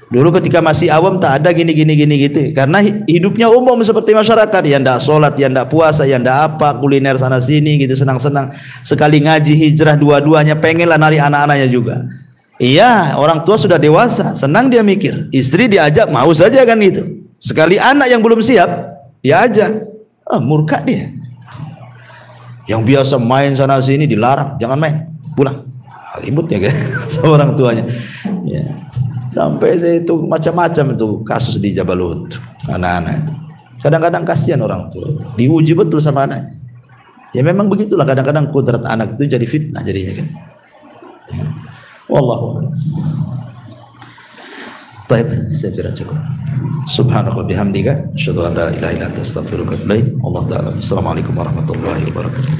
Dulu ketika masih awam tak ada gini gitu, karena hidupnya umum seperti masyarakat, yang ndak sholat, yang ndak puasa, yang ndak apa, kuliner sana sini gitu, senang-senang. Sekali ngaji hijrah dua-duanya, pengenlah nari anak-anaknya juga. Iya, orang tua sudah dewasa, senang dia mikir, istri diajak mau saja kan gitu. Sekali anak yang belum siap diajak, murka dia. Yang biasa main sana sini dilarang, jangan main, pulang. Ribut ya kan sama orang tuanya. Ya. Sampai saya itu macam-macam itu kasus di Jabal Uhud, anak-anak itu. Kadang-kadang kasihan orang tua, diuji betul sama anaknya. Ya memang begitulah, kadang-kadang kodrat anak itu jadi fitnah jadinya kan. Ya. Wallahu a'lam. Baik, saya kira cukup. Subhanallah bihamdika, asyhadu an la ilaha illa anta astaghfiruka wa atubu ilaik. Allah taala. Assalamualaikum warahmatullahi wabarakatuh.